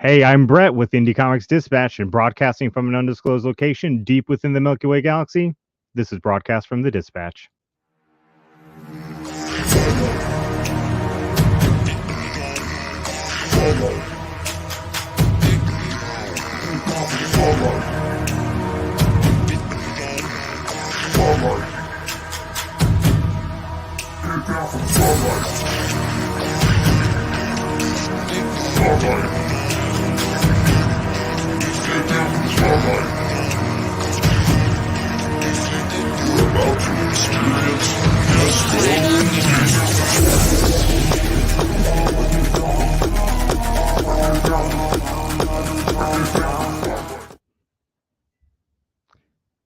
Hey, I'm Brett with Indie Comics Dispatch and broadcasting from an undisclosed location deep within the Milky Way galaxy. This is Broadcast from the Dispatch.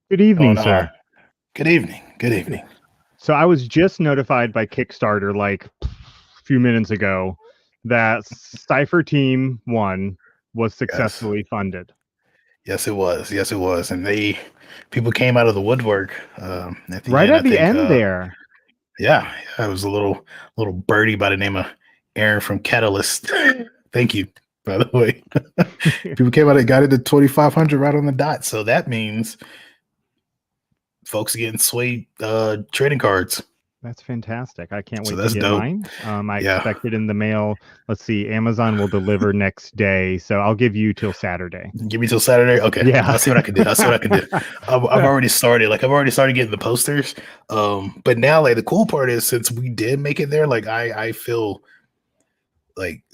Good evening, sir. Good evening. Good evening. So I was just notified by Kickstarter like a few minutes ago that Cypher Team 1 was successfully funded. Yes, it was. Yes, it was. And people came out of the woodwork at the end there. Yeah, it was a little birdie by the name of Aaron from Catalyst. Thank you, by the way. People came out and got it to 2,500 right on the dot. So that means folks are getting Sway trading cards. That's fantastic. I can't wait to get mine. I expect it in the mail. Let's see. Amazon will deliver next day. So I'll give you till Saturday. Give me till Saturday? Okay. Yeah. I'll see what I can do. I've already started. I've already started getting the posters. But now, the cool part is since we did make it there, I feel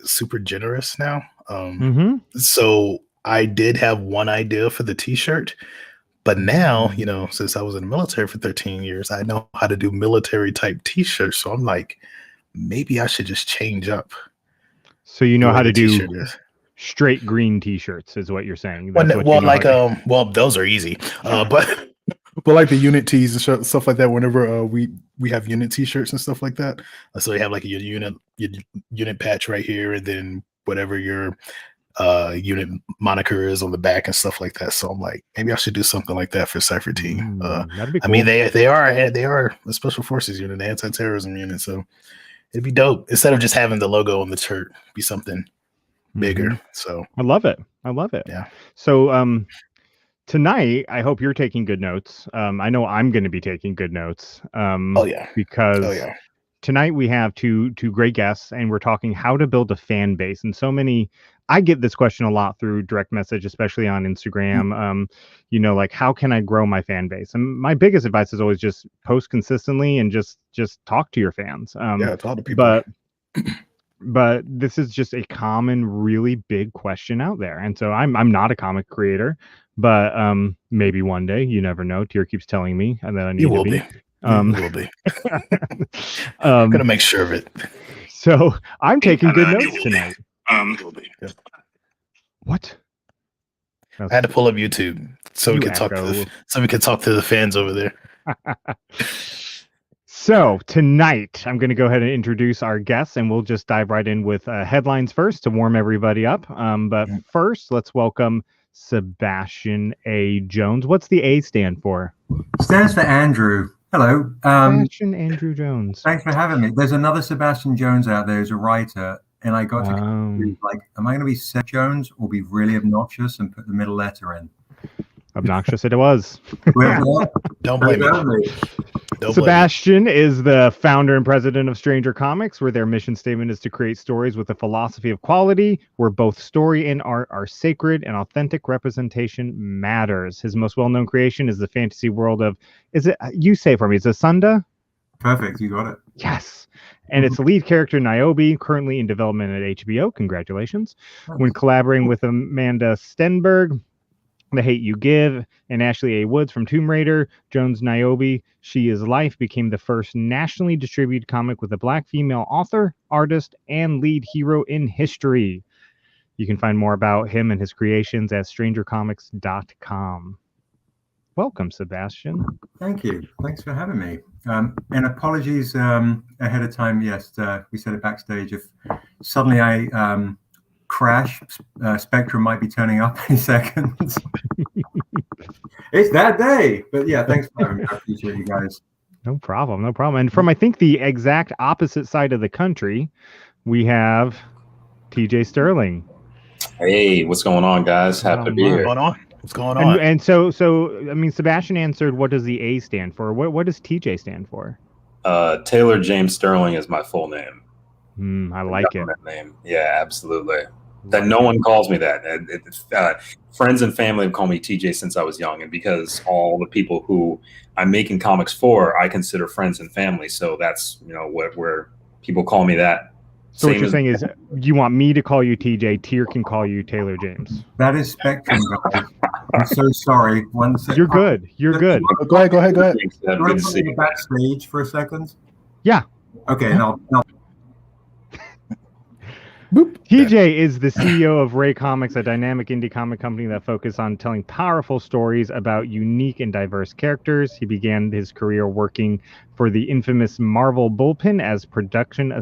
super generous now. So I did have one idea for the t-shirt. But now, since I was in the military for 13 years, I know how to do military type t-shirts. So I'm like, maybe I should just change up. So you know how to do straight green t-shirts is what you're saying. Those are easy. But like the unit tees and stuff like that, whenever we have unit t-shirts and stuff like that. So you have like your unit patch right here, and then whatever your unit moniker is on the back and stuff like that. So I'm like, maybe I should do something like that for Cypher Team. That'd be cool. I mean, they are a special forces unit, the anti-terrorism unit. So it'd be dope instead of just having the logo on the shirt, be something bigger. So I love it. Yeah. So tonight, I hope you're taking good notes. I know I'm going to be taking good notes. Because tonight we have two great guests, and we're talking how to build a fan base. And I get this question a lot through direct message, especially on Instagram. How can I grow my fan base? And my biggest advice is always just post consistently and just talk to your fans. Talk to people. But this is just a common, really big question out there. And so I'm not a comic creator, but maybe one day, you never know. Tyr keeps telling me that I need to be. Will be. I'm gonna make sure of it. So I'm taking good notes tonight. What? I had to pull up YouTube so we could talk to the fans over there. So tonight I'm going to go ahead and introduce our guests, and we'll just dive right in with headlines first to warm everybody up. But first, let's welcome Sebastian A. Jones. What's the A stand for? Stands for Andrew. Hello. Sebastian Andrew Jones. Thanks for having me. There's another Sebastian Jones out there who's a writer, and I got to am I going to be Seth Jones or be really obnoxious and put the middle letter in? Obnoxious it was. Don't blame me. Sebastian is the founder and president of Stranger Comics, where their mission statement is to create stories with a philosophy of quality, where both story and art are sacred and authentic representation matters. His most well-known creation is the fantasy world of, you say for me, is it Sunda? Perfect, you got it. Yes. And its lead character, Niobe, currently in development at HBO. Congratulations. When collaborating with Amanda Stenberg, The Hate You Give, and Ashley A. Woods from Tomb Raider, Jones' Niobe, She Is Life became the first nationally distributed comic with a Black female author, artist, and lead hero in history. You can find more about him and his creations at strangercomics.com. Welcome, Sebastian. Thank you. Thanks for having me. And apologies ahead of time. Yes, we said it backstage. If suddenly I crash, Spectrum might be turning up any seconds. It's that day. But yeah, thanks for having me. I appreciate you guys. No problem. And from, I think, the exact opposite side of the country, we have TJ Sterling. Hey, what's going on, guys? Happy to be What's here. going on? What's going on? And so I mean, Sebastian answered, what does the A stand for? What does TJ stand for? Taylor James Sterling is my full name. I like it. Name. Yeah, absolutely. That no one calls me that. Friends and family have called me TJ since I was young, and because all the people who I'm making comics for, I consider friends and family. So that's where people call me that. So what you're saying is, you want me to call you TJ? Tyr can call you Taylor James. That is Spectrum, guys. I'm so sorry. One second. You're good. You're good. Go ahead. Can I put you backstage for a second? Yeah. Okay. No. Boop. TJ is the CEO of Ray Comics, a dynamic indie comic company that focuses on telling powerful stories about unique and diverse characters. He began his career working for the infamous Marvel Bullpen as production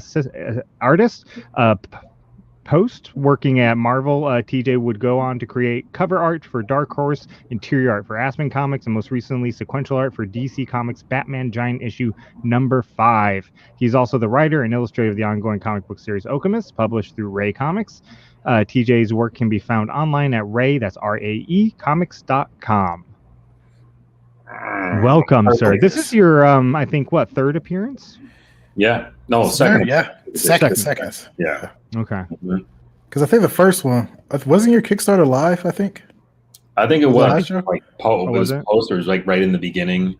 artist. Post working at Marvel, TJ would go on to create cover art for Dark Horse, interior art for Aspen Comics, and most recently sequential art for DC Comics Batman Giant Issue number 5. He's also the writer and illustrator of the ongoing comic book series Alchemist, published through Ray Comics. TJ's work can be found online at Ray, that's RAE, comics.com. Welcome, sir. This is your, I think, third appearance? Yeah. No, second. Yeah. Second. Yeah. Okay. Because I think the first one wasn't your Kickstarter live. I think it was like posters like right in the beginning.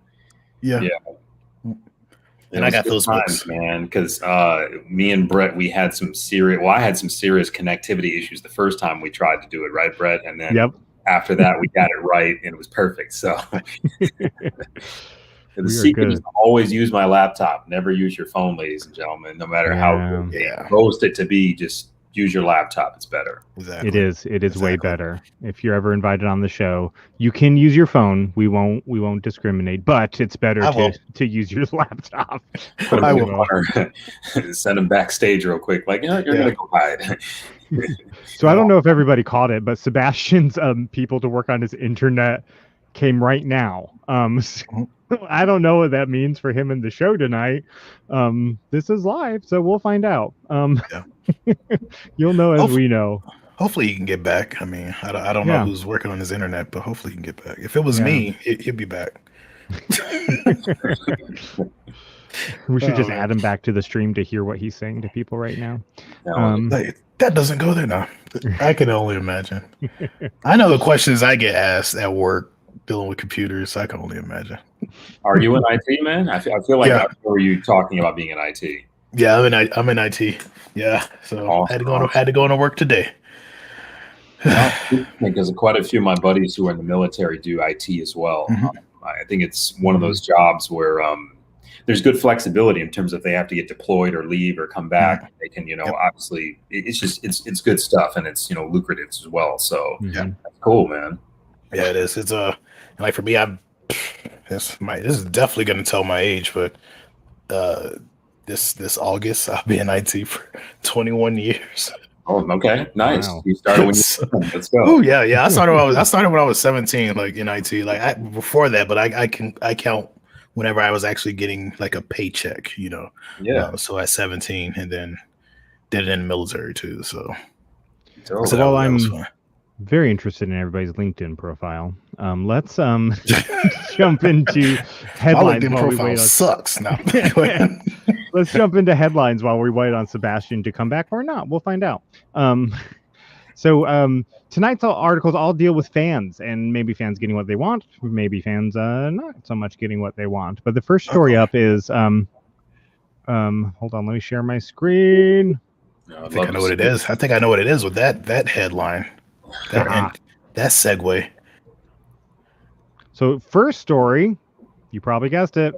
Yeah. And I got those books, man, because me and Brett, we had some serious. Well, I had some serious connectivity issues the first time we tried to do it, right, Brett? And then after that, we got it right, and it was perfect. So. The secret is to always use my laptop. Never use your phone, ladies and gentlemen. No matter how roast it to be, just use your laptop. It's better. Exactly. It is way better. If you're ever invited on the show, you can use your phone. We won't discriminate, but it's better to use your laptop. I will send them backstage real quick. Like, you're gonna go hide. So I don't know if everybody caught it, but Sebastian's people to work on his internet came right now. I don't know what that means for him in the show tonight. This is live, so we'll find out. You'll know as we know. Hopefully he can get back. I mean, I don't know who's working on his internet, but hopefully he can get back. If it was me, he'll be back. We should just add him back to the stream to hear what he's saying to people right now. That doesn't go there now. I can only imagine. I know the questions I get asked at work dealing with computers. I can only imagine. Are you in IT, man? I feel like I were you talking about being in IT? Yeah, I'm in IT. Yeah, so awesome. had to go into work today. Because quite a few of my buddies who are in the military do IT as well. I think it's one of those jobs where there's good flexibility in terms of if they have to get deployed or leave or come back. They can, obviously it's good stuff, and it's lucrative as well. So that's cool, man. Yeah, it is. It's like for me, this is definitely going to tell my age, but this August I'll be in IT for 21 years. Oh, okay, nice. Wow. You started when let's go. Oh yeah. I started when I was 17, like in IT. Like before that, but I count whenever I was actually getting like a paycheck, so at 17, and then did it in the military too. So I'm very interested in everybody's LinkedIn profile. Let's jump into headlines. My LinkedIn profile sucks now. Let's jump into headlines while we wait on Sebastian to come back, or not. We'll find out. So tonight's articles all deal with fans, and maybe fans getting what they want, maybe fans not so much getting what they want. But the first story up is hold on, let me share my screen. I think I know what it is. I think I know what it is with that headline. That segue. So first story, you probably guessed it.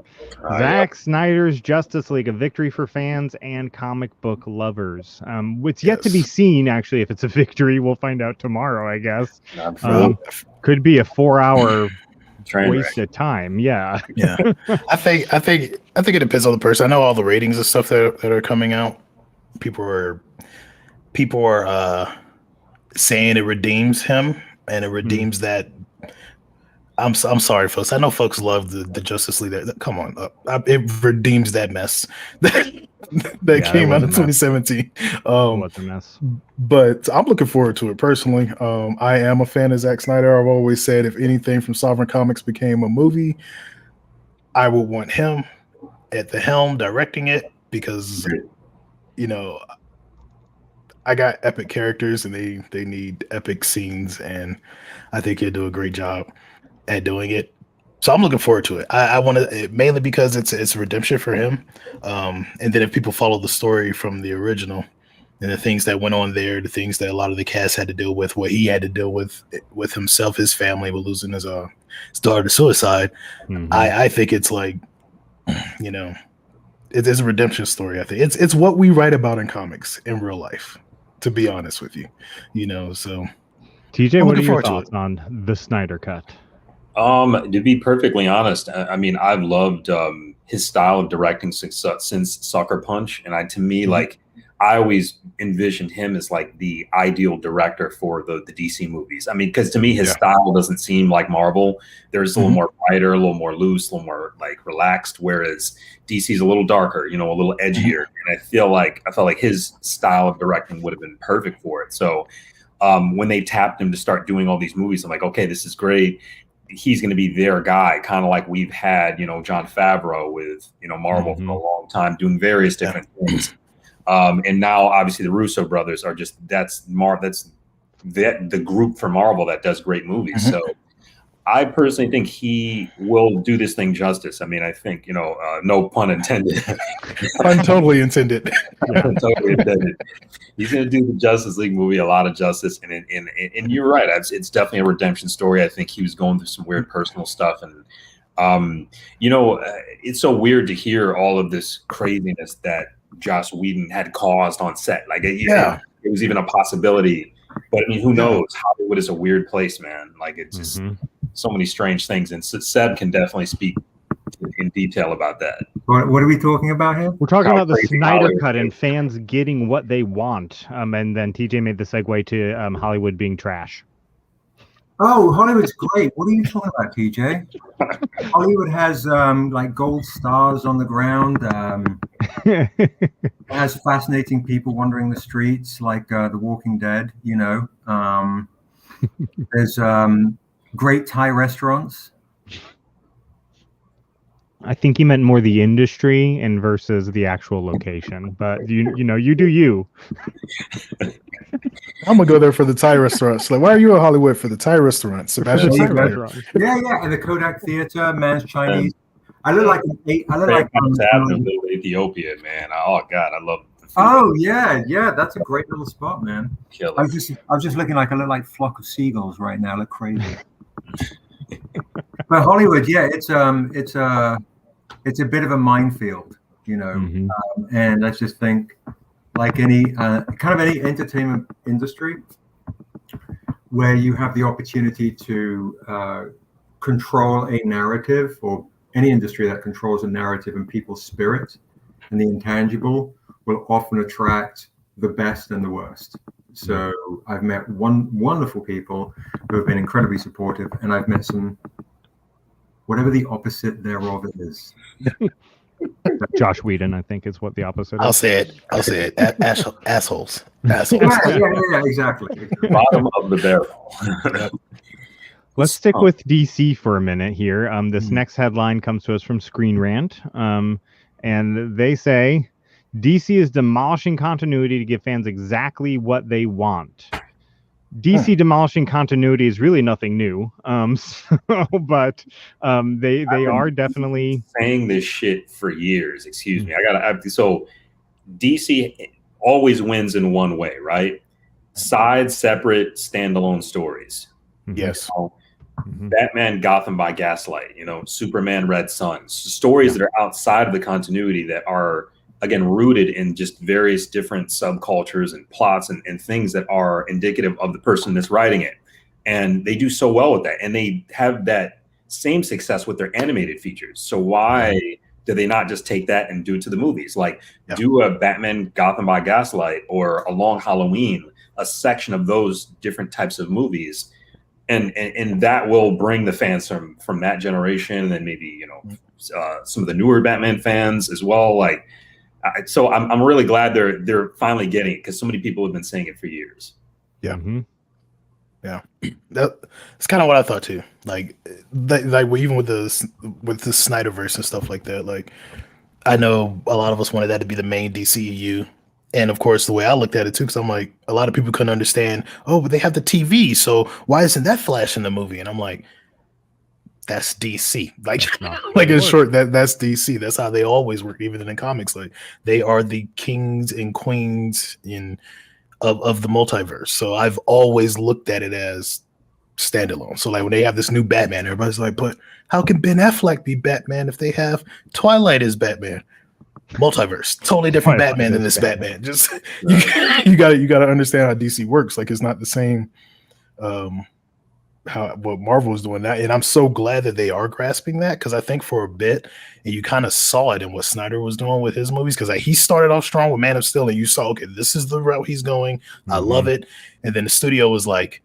Zack Snyder's Justice League, a victory for fans and comic book lovers. It's yet to be seen, actually, if it's a victory. We'll find out tomorrow, I guess. Could be a 4-hour waste of time. Yeah. I think it depends on the person. I know all the ratings and stuff that are coming out. People are saying it redeems him, and it redeems that. I'm sorry, folks. I know folks love the Justice League. Come on, it redeems that mess. that Yeah, came that out was in a mess. 2017. What's a mess? But I'm looking forward to it personally. I am a fan of Zack Snyder. I've always said if anything from Sovereign Comics became a movie, I would want him at the helm directing it because, you know, I got epic characters and they need epic scenes, and I think he'll do a great job at doing it. So I'm looking forward to it. I want to mainly because it's a redemption for him, and then if people follow the story from the original and the things that went on there, the things that a lot of the cast had to deal with, what he had to deal with himself, his family, with losing his daughter to suicide. Mhm. I think it's like, you know, it is a redemption story. I think it's what we write about in comics in real life. To be honest with you, you know. So TJ, I'm what are looking your forward to thoughts on the Snyder Cut? To be perfectly honest, I mean, I've loved his style of directing since Sucker Punch, and to me, like, I always envisioned him as like the ideal director for the DC movies. I mean, because to me, his style doesn't seem like Marvel. There's a little more brighter, a little more loose, a little more like relaxed, whereas DC's a little darker, you know, a little edgier. And I felt like his style of directing would have been perfect for it. So when they tapped him to start doing all these movies, I'm like, okay, this is great. He's going to be their guy, kind of like we've had, you know, Jon Favreau with, you know, Marvel for a long time, doing various different things. And now, obviously, the Russo brothers are just that's the group for Marvel that does great movies. So I personally think he will do this thing justice. I mean, I think, you know, no pun intended. Pun totally intended. Totally intended. He's going to do the Justice League movie a lot of justice, and you're right. It's definitely a redemption story. I think he was going through some weird personal stuff, and you know, it's so weird to hear all of this craziness that Joss Whedon had caused on set. Like, it was even a possibility. But I mean, who knows? Hollywood is a weird place, man. Like, it's just so many strange things, and Seb can definitely speak in detail about that. What are we talking about here? We're talking about the Snyder Hollywood Cut and fans getting what they want. And then TJ made the segue to Hollywood being trash. Oh, Hollywood's great. What are you talking about, TJ? Hollywood has like gold stars on the ground. It has fascinating people wandering the streets, like The Walking Dead. You know, there's great Thai restaurants. I think he meant more the industry and versus the actual location. But you know, you do you. I'm gonna go there for the Thai restaurants. Like, why are you in Hollywood for the Thai restaurant? Sebastian. Yeah, and the Kodak Theater, Man's Chinese. I look like what's happening in Ethiopia, man. Oh God, I love the food. Oh yeah, that's a great little spot, man. I was just looking like I look like flock of seagulls right now. I look crazy. But Hollywood, yeah, it's a bit of a minefield, you know. And let's just think, like any kind of any entertainment industry, where you have the opportunity to control a narrative, or any industry that controls a narrative and people's spirit and the intangible will often attract the best and the worst. So I've met wonderful people who have been incredibly supportive, and I've met some, whatever the opposite thereof is. Josh Whedon, I think, is what the opposite is. I'll say it. Assholes. Yeah, exactly. Bottom of the barrel. Let's stick with DC for a minute here. This next headline comes to us from Screen Rant, and they say DC is demolishing continuity to give fans exactly what they want. DC demolishing continuity is really nothing new, but they are definitely saying this shit for years. Excuse me. So DC always wins in one way, right? Side, separate, standalone stories. Yes. You know, Batman, Gotham by Gaslight. You know, Superman, Red Sun. Stories that are outside of the continuity that are, again, rooted in just various different subcultures and plots and things that are indicative of the person that's writing it. And they do so well with that. And they have that same success with their animated features. So why do they not just take that and do it to the movies? Like, do a Batman Gotham by Gaslight or a Long Halloween, a section of those different types of movies. And that will bring the fans from that generation, and then maybe, you know, some of the newer Batman fans as well. Like, So I'm really glad they're finally getting it, because so many people have been saying it for years. Yeah. Mhm. Yeah, that's kind of what I thought too. Like even with the Snyderverse and stuff like that. Like, I know a lot of us wanted that to be the main DCEU, and of course, the way I looked at it too, because I'm like, a lot of people couldn't understand. Oh, but they have the TV, so why isn't that Flash in the movie? And I'm like, that's DC. Like, like in short, that's DC. That's how they always work, even in the comics. Like, they are the kings and queens of the multiverse. So I've always looked at it as standalone. So like when they have this new Batman, everybody's like, but how can Ben Affleck be Batman if they have Twilight as Batman? Multiverse, totally different Twilight Batman than is this Batman. Batman. Just you gotta understand how DC works. Like, it's not the same how what Marvel is doing that. And I'm so glad that they are grasping that, because I think for a bit, and you kind of saw it in what Snyder was doing with his movies, because like, he started off strong with Man of Steel, and you saw, okay, this is the route he's going. I love it. And then the studio was like,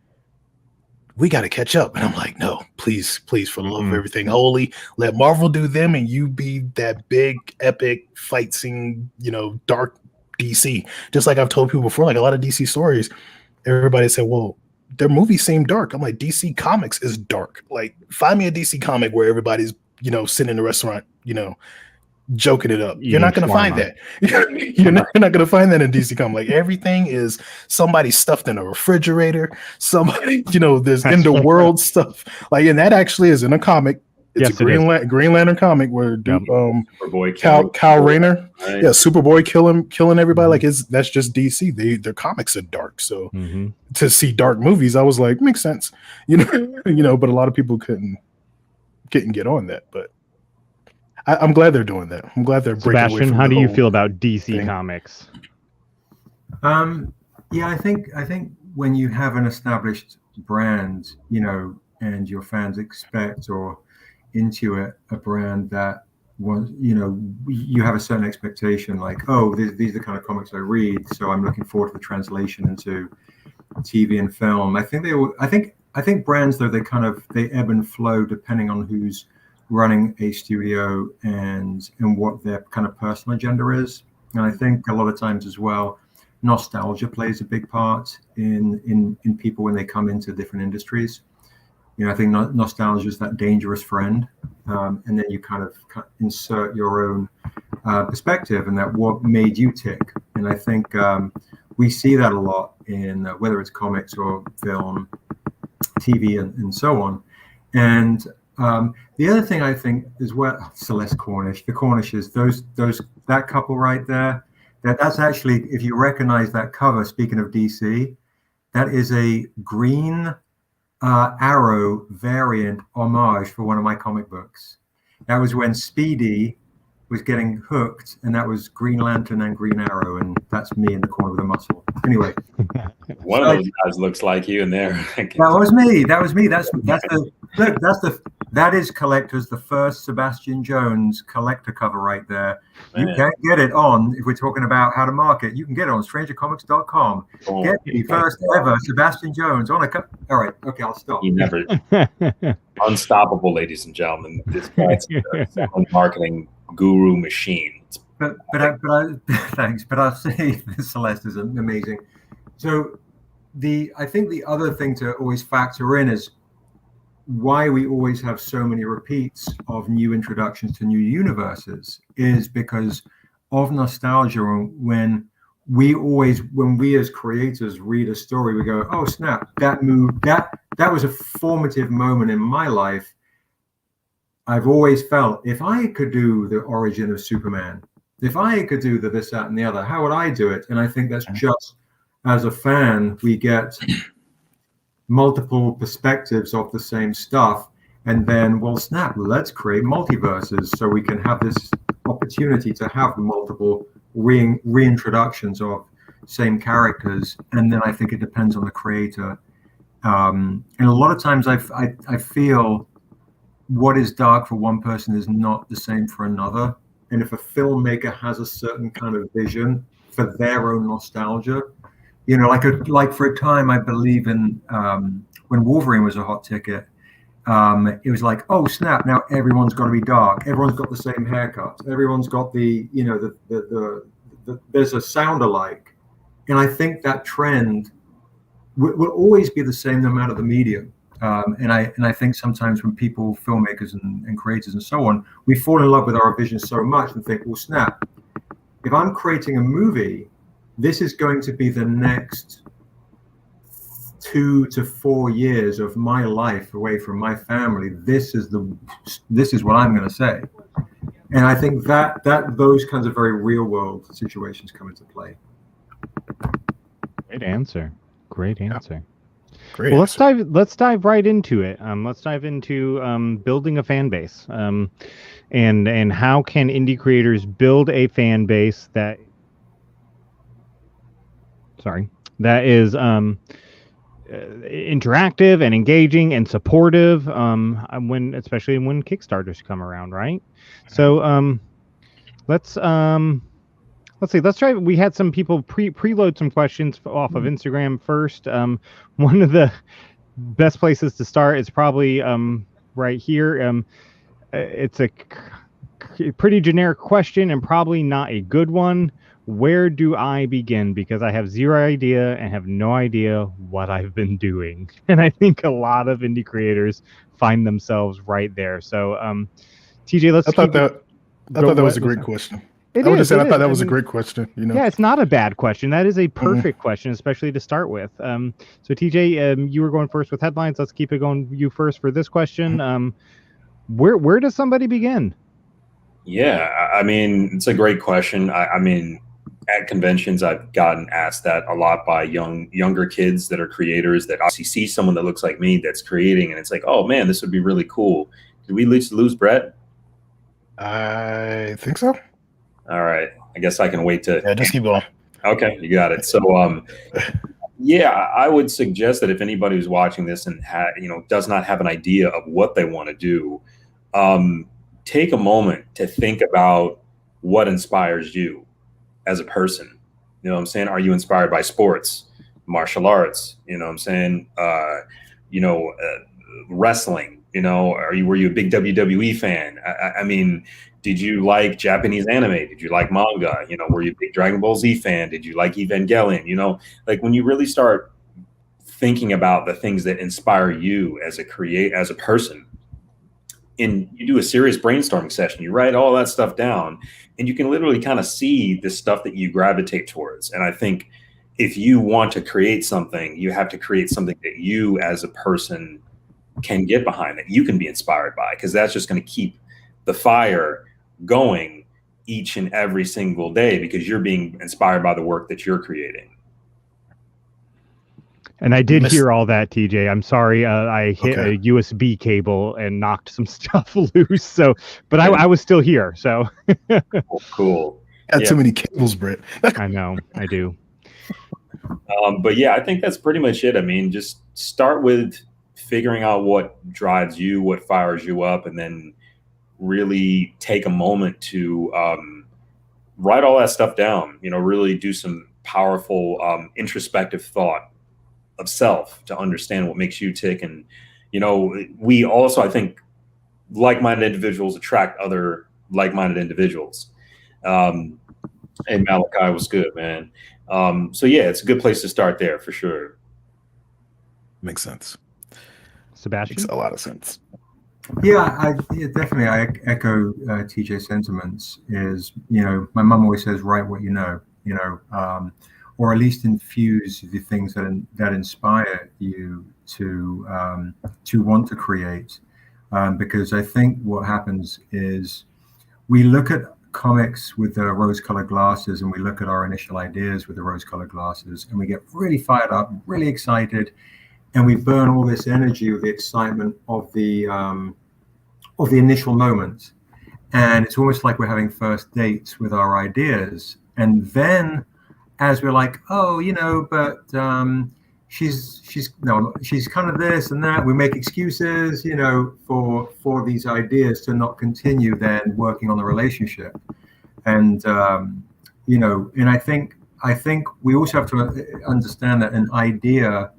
we got to catch up. And I'm like, no, please, for the love of everything holy, let Marvel do them, and you be that big epic fight scene, dark DC. Just like I've told people before, like a lot of DC stories, everybody said, well, their movies seem dark. I'm like, DC Comics is dark. Like, find me a DC comic where everybody's, sitting in a restaurant, joking it up. You're not going to find that. You're not going to find that in DC Comics. Like, everything is somebody stuffed in a refrigerator. Somebody, there's in the world stuff. Like, and that actually is in a comic. It's a Green Lantern comic where Kyle Rayner, Superboy killing everybody. Like, that's just DC. Their comics are dark. So to see dark movies, I was like, makes sense. But a lot of people couldn't get on that. But I'm glad they're doing that. I'm glad they're breaking away from how do you feel about DC thing. Comics? Yeah, I think when you have an established brand, and your fans expect or intuit a brand that was, you have a certain expectation, like, oh, these are the kind of comics I read, so I'm looking forward to the translation into TV and film. I think brands, though, they ebb and flow depending on who's running a studio and what their kind of personal agenda is. And I think a lot of times as well, nostalgia plays a big part in people when they come into different industries. I think nostalgia is that dangerous friend, and then you kind of insert your own perspective and that what made you tick. And I think we see that a lot in whether it's comics or film, TV, and so on. And the other thing I think is Celeste Cornish, the Cornishes, that couple right there, that's actually, if you recognize that cover, speaking of DC, that is a Green Arrow variant homage for one of my comic books. That was when Speedy was getting hooked, and that was Green Lantern and Green Arrow, and that's me in the corner with a muscle. Anyway, one of those guys looks like you in there. That was me. That is collectors, the first Sebastian Jones collector cover right there. Man. You can't get it on, if we're talking about how to market, you can get it on strangercomics.com. Get the first ever Sebastian Jones on a cover. All right, okay, I'll stop. He never unstoppable, ladies and gentlemen. This guy's a marketing guru machine. But thanks. But I'll say Celeste is amazing. So I think the other thing to always factor in is why we always have so many repeats of new introductions to new universes is because of nostalgia. When we as creators read a story, we go, oh snap, that was a formative moment in my life. I've always felt, if I could do the origin of Superman, if I could do this, that, and the other, how would I do it? And I think that's just, as a fan, we get multiple perspectives of the same stuff, and then, well, snap, let's create multiverses so we can have this opportunity to have multiple reintroductions of same characters. And then I think it depends on the creator. And a lot of times I feel what is dark for one person is not the same for another. And if a filmmaker has a certain kind of vision for their own nostalgia, like for a time, I believe in when Wolverine was a hot ticket, it was like, oh snap! Now everyone's got to be dark. Everyone's got the same haircut. Everyone's got the there's a sound alike, and I think that trend will always be the same no matter the medium. And I think sometimes when people, filmmakers and creators and so on, we fall in love with our vision so much and think, well, snap! If I'm creating a movie, this is going to be the next 2 to 4 years of my life away from my family. This is what I'm going to say. And I think that those kinds of very real world situations come into play. Great answer. Great answer. Great. Well, let's dive right into it. Let's dive into building a fan base. And how can indie creators build a fan base that is interactive and engaging and supportive, especially when Kickstarters come around, right? So let's see. Let's try. We had some people preload some questions off of Instagram first. One of the best places to start is probably right here. It's a pretty generic question and probably not a good one. Where do I begin? Because I have zero idea and have no idea what I've been doing. And I think a lot of indie creators find themselves right there. So, TJ, I thought that was a great question. I thought that was a great question. Yeah, it's not a bad question. That is a perfect question, especially to start with. So TJ, you were going first with headlines. Let's keep it going. You first for this question. Where does somebody begin? Yeah, I mean, it's a great question. I mean, at conventions, I've gotten asked that a lot by younger kids that are creators that obviously see someone that looks like me that's creating, and it's like, oh man, this would be really cool. Did we lose Brett? I think so. All right. I guess I can wait to. Yeah, just keep going. Okay, you got it. So, yeah, I would suggest that if anybody who's watching this and does not have an idea of what they want to do, take a moment to think about what inspires you as a person. You know what I'm saying? Are you inspired by sports, martial arts? You know what I'm saying? Wrestling. Were you a big WWE fan? I mean, did you like Japanese anime? Did you like manga? Were you a big Dragon Ball Z fan? Did you like Evangelion? Like when you really start thinking about the things that inspire you as a person, and you do a serious brainstorming session, you write all that stuff down, and you can literally kind of see the stuff that you gravitate towards. And I think if you want to create something, you have to create something that you as a person can get behind, that you can be inspired by, because that's just going to keep the fire going each and every single day, because you're being inspired by the work that you're creating. And I did hear all that, TJ. I'm sorry, I hit a USB cable and knocked some stuff loose. So, but I was still here. So cool. Got too many cables, Brett. I know, I do. But yeah, I think that's pretty much it. I mean, just start with figuring out what drives you, what fires you up, and then really take a moment to write all that stuff down. Really do some powerful introspective thought of self to understand what makes you tick. And we also, I think, like-minded individuals attract other like-minded individuals. And Malachi was good, man. So yeah, it's a good place to start there for sure. Makes sense. Sebastian? Makes a lot of sense. Yeah, definitely. I echo TJ's sentiments. Is my mum always says, write what you know, or at least infuse the things that inspire you to want to create. Because I think what happens is we look at comics with the rose-colored glasses, and we look at our initial ideas with the rose-colored glasses, and we get really fired up, really excited. And we burn all this energy with the excitement of the initial moment. And it's almost like we're having first dates with our ideas. And then as we're like, oh, but she's kind of this and that, we make excuses, for these ideas to not continue then working on the relationship. And, and I think we also have to understand that an idea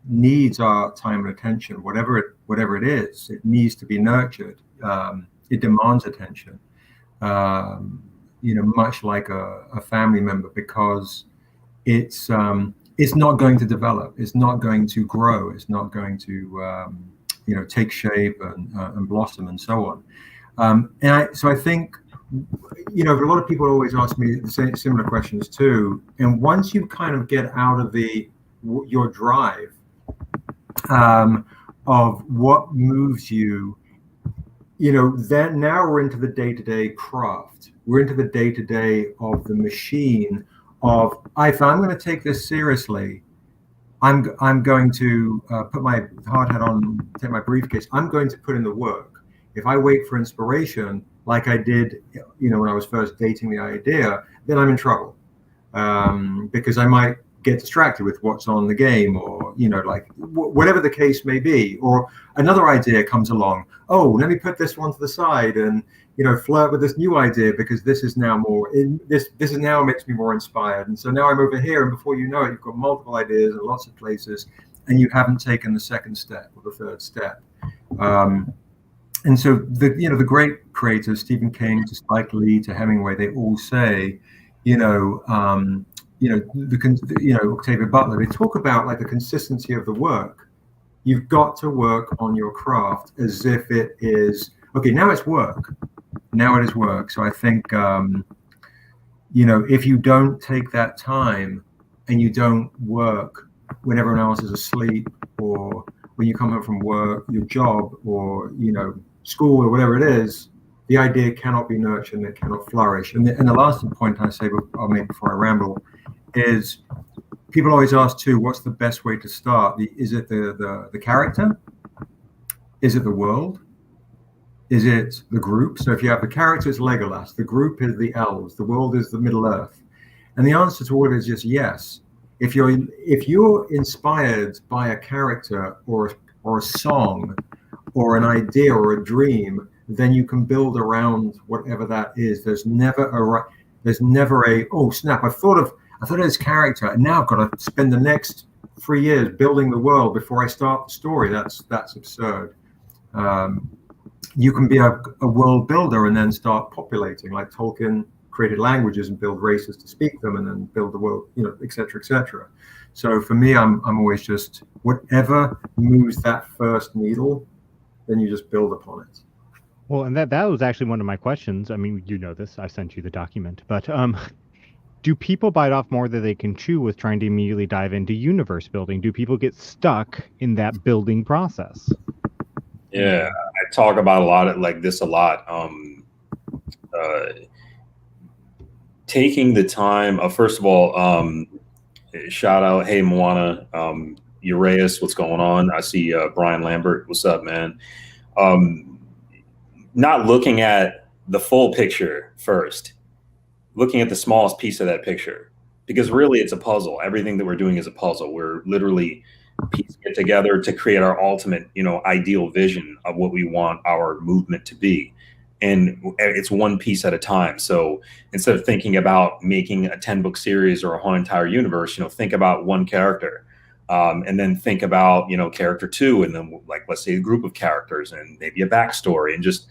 needs our time and attention, whatever it is. It needs to be nurtured. It demands attention. Much like a family member, because it's not going to develop, it's not going to grow, it's not going to take shape and blossom and so on. So I think, a lot of people always ask me the same similar questions too. And once you kind of get out of your drive of what moves you, then now we're into the day-to-day craft. We're into the day-to-day of the machine of, if I'm going to take this seriously, I'm going to put my hard hat on, take my briefcase. I'm going to put in the work. If I wait for inspiration, like I did, when I was first dating the idea, then I'm in trouble, because I might get distracted with what's on the game, or whatever the case may be. Or another idea comes along. Oh, let me put this one to the side and flirt with this new idea, because this is now this is now makes me more inspired. And so now I'm over here, and before you know it, you've got multiple ideas in lots of places, and you haven't taken the second step or the third step. And so the great creators, Stephen King to Spike Lee to Hemingway, they all say, Octavia Butler, they talk about like the consistency of the work. You've got to work on your craft as if it is, okay, now it's work. Now it is work. So I think, if you don't take that time and you don't work when everyone else is asleep, or when you come home from work, your job, or, school, or whatever it is, the idea cannot be nurtured and it cannot flourish. And the last point I say, I'll make before I ramble, is people always ask too, what's the best way to start? Is it the character? Is it the world? Is it the group? So if you have the character, it's Legolas. The group is the elves. The world is the Middle Earth. And the answer to all of it is just yes. If you're inspired by a character or a song or an idea or a dream, then you can build around whatever that is. There's never a oh snap, I thought of this character, and now I've got to spend the next 3 years building the world before I start the story. That's absurd. You can be a world builder and then start populating, like Tolkien created languages and build races to speak them, and then build the world, et cetera, et cetera. So for me, I'm always just, whatever moves that first needle, then you just build upon it. Well, and that was actually one of my questions. I mean, this, I sent you the document, but do people bite off more than they can chew with trying to immediately dive into universe building? Do people get stuck in that building process? Yeah, I talk about a lot taking the time. First of all, shout out, hey Moana, Uraeus, what's going on? I see Brian Lambert, what's up, man? Not looking at the full picture first, looking at the smallest piece of that picture, because really it's a puzzle. Everything that we're doing is a puzzle. We're literally piecing it together to create our ultimate, ideal vision of what we want our movement to be. And it's one piece at a time. So instead of thinking about making a 10-book series or a whole entire universe, think about one character, and then think about, character 2, and then let's say a group of characters and maybe a backstory, and just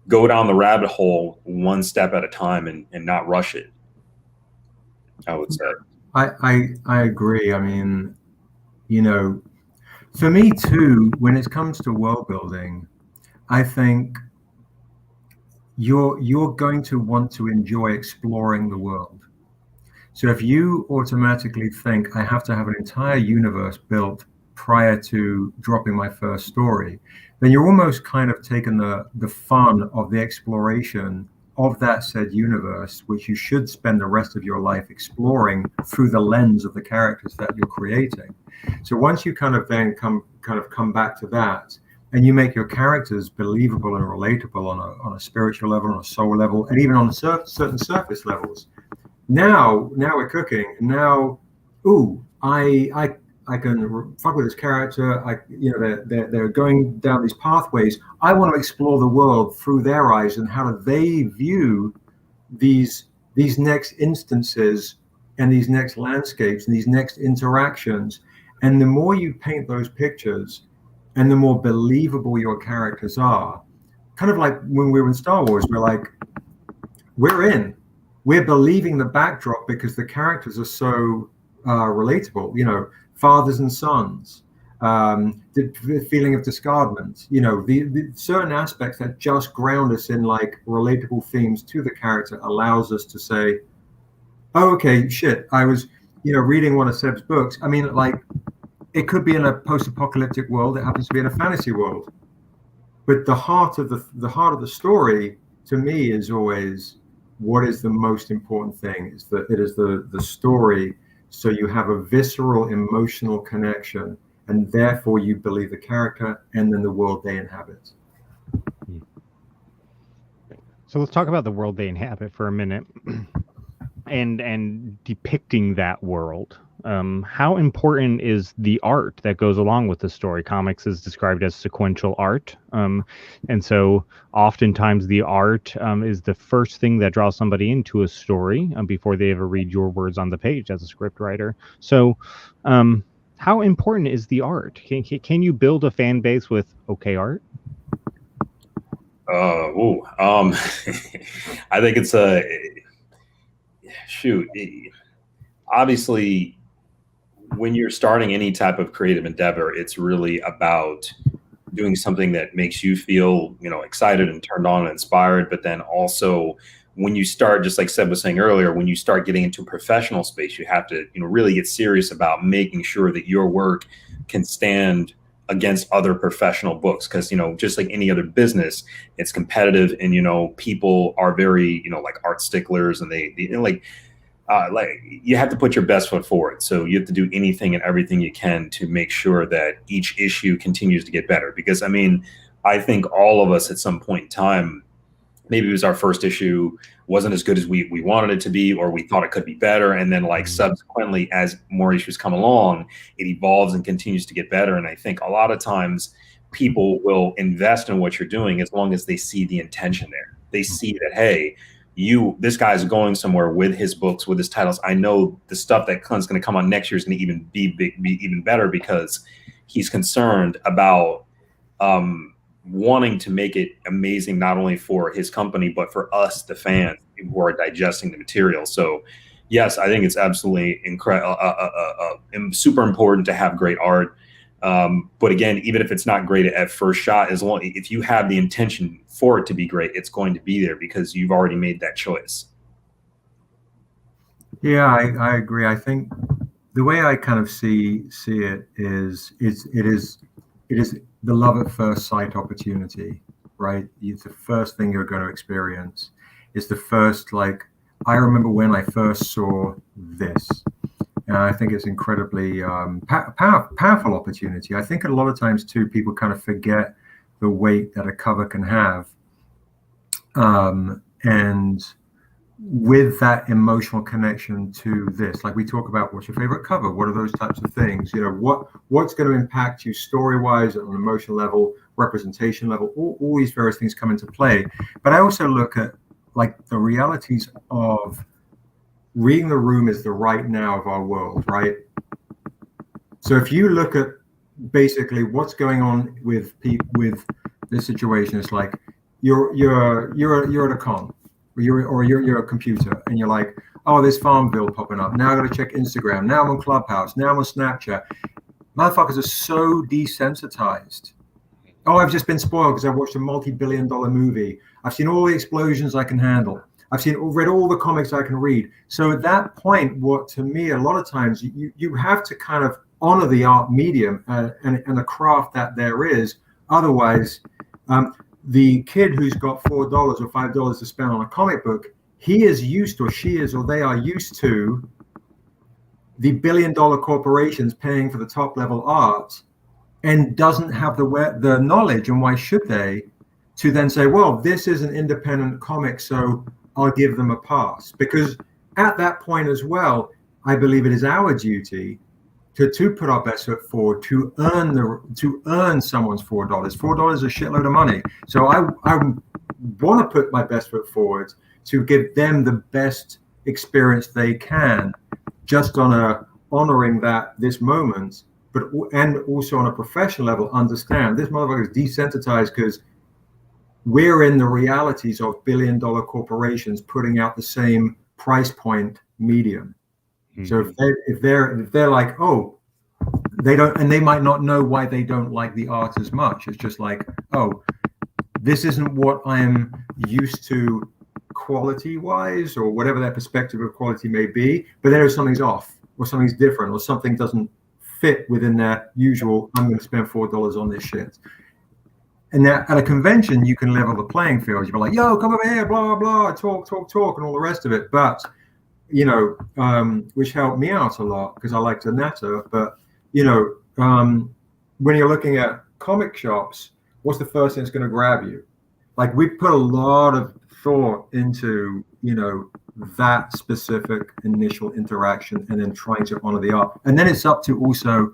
go down the rabbit hole one step at a time and not rush it, I would say. I agree. I mean, for me too, when it comes to world building, I think you're going to want to enjoy exploring the world. So if you automatically think I have to have an entire universe built prior to dropping my first story, then you're almost kind of taking the fun of the exploration of that said universe, which you should spend the rest of your life exploring through the lens of the characters that you're creating. So once you kind of then come back to that, and you make your characters believable and relatable on a spiritual level, on a soul level, and even on certain surface levels, now we're cooking. Now, I can fuck with this character. They're going down these pathways. I want to explore the world through their eyes, and how do they view these next instances and these next landscapes and these next interactions. And the more you paint those pictures and the more believable your characters are, kind of like when we were in Star Wars, we're believing the backdrop because the characters are so relatable, you know, fathers and sons, the feeling of discardment, you know, the certain aspects that just ground us in like relatable themes to the character allows us to say, oh, okay, shit, I was, you know, reading one of Seb's books. I mean, like, it could be in a post-apocalyptic world. It happens to be in a fantasy world. But the heart of the story, to me, is always what is the most important thing. Is that it is the story, so you have a visceral, emotional connection, and therefore you believe the character and then the world they inhabit. So let's talk about the world they inhabit for a minute. And depicting that world. How important is the art that goes along with the story? Comics is described as sequential art. And so oftentimes the art is the first thing that draws somebody into a story before they ever read your words on the page as a script writer. So how important is the art? Can you build a fan base with okay art? I think it's obviously when you're starting any type of creative endeavor, it's really about doing something that makes you feel, you know, excited and turned on and inspired. But then also when you start, just like Seb was saying earlier, when you start getting into a professional space, you have to, you know, really get serious about making sure that your work can stand against other professional books. Because, you know, just like any other business, it's competitive, and, you know, people are very, you know, like art sticklers, and they you know, like you have to put your best foot forward. So you have to do anything and everything you can to make sure that each issue continues to get better. Because, I mean, I think all of us at some point in time, maybe it was our first issue, wasn't as good as we wanted it to be, or we thought it could be better. And then, like, subsequently, as more issues come along, it evolves and continues to get better. And I think a lot of times people will invest in what you're doing as long as they see the intention there. They see that, hey, this guy's going somewhere with his books, with his titles. I know the stuff that's going to come on next year is going to be even better, because he's concerned about wanting to make it amazing, not only for his company, but for us, the fans who are digesting the material. So yes, I think it's absolutely incredible, super important to have great art. But again, even if it's not great at first shot, if you have the intention for it to be great, it's going to be there because you've already made that choice. Yeah, I agree. I think the way I kind of see it is the love at first sight opportunity, right? It's the first thing you're going to experience. It's the first, like, I remember when I first saw this. And I think it's incredibly powerful opportunity. I think a lot of times too, people kind of forget the weight that a cover can have. And with that emotional connection to this, like we talk about, what's your favorite cover? What are those types of things? You know, what's going to impact you story-wise, on an emotional level, representation level, all these various things come into play. But I also look at, like, the realities of reading the room is the right now of our world, right? So if you look at basically what's going on with this situation, it's like you're at a con, or you're a computer, and you're like, oh, there's Farmville popping up. Now I got to check Instagram. Now I'm on Clubhouse. Now I'm on Snapchat. Motherfuckers are so desensitized. Oh, I've just been spoiled because I watched a multi-billion-dollar movie. I've seen all the explosions I can handle. I've read all the comics I can read. So at that point, what to me, a lot of times you have to kind of honor the art medium and the craft that there is. Otherwise, the kid who's got $4 or $5 to spend on a comic book, he is used, or she is, or they are used to the billion-dollar corporations paying for the top-level art, and doesn't have the knowledge, and why should they, to then say, well, this is an independent comic, so I'll give them a pass. Because at that point as well, I believe it is our duty to put our best foot forward, to earn someone's $4. $4 is a shitload of money. So I want to put my best foot forward to give them the best experience they can, just on honoring this moment. and also on a professional level, understand this motherfucker is desensitized because we're in the realities of billion-dollar corporations putting out the same price point medium. Mm-hmm. So if they're like, oh, they don't, and they might not know why they don't like the art as much. It's just like, oh, this isn't what I'm used to quality-wise, or whatever their perspective of quality may be. But then something's off, or something's different, or something doesn't fit within their usual, I'm going to spend $4 on this shit. And now at a convention, you can level the playing field. You're like, yo, come over here, blah, blah, talk, and all the rest of it. But, you know, which helped me out a lot because I like to natter. But, you know, when you're looking at comic shops, what's the first thing that's going to grab you? Like, we put a lot of thought into, you know, that specific initial interaction and then trying to honor the art. And then it's up to also,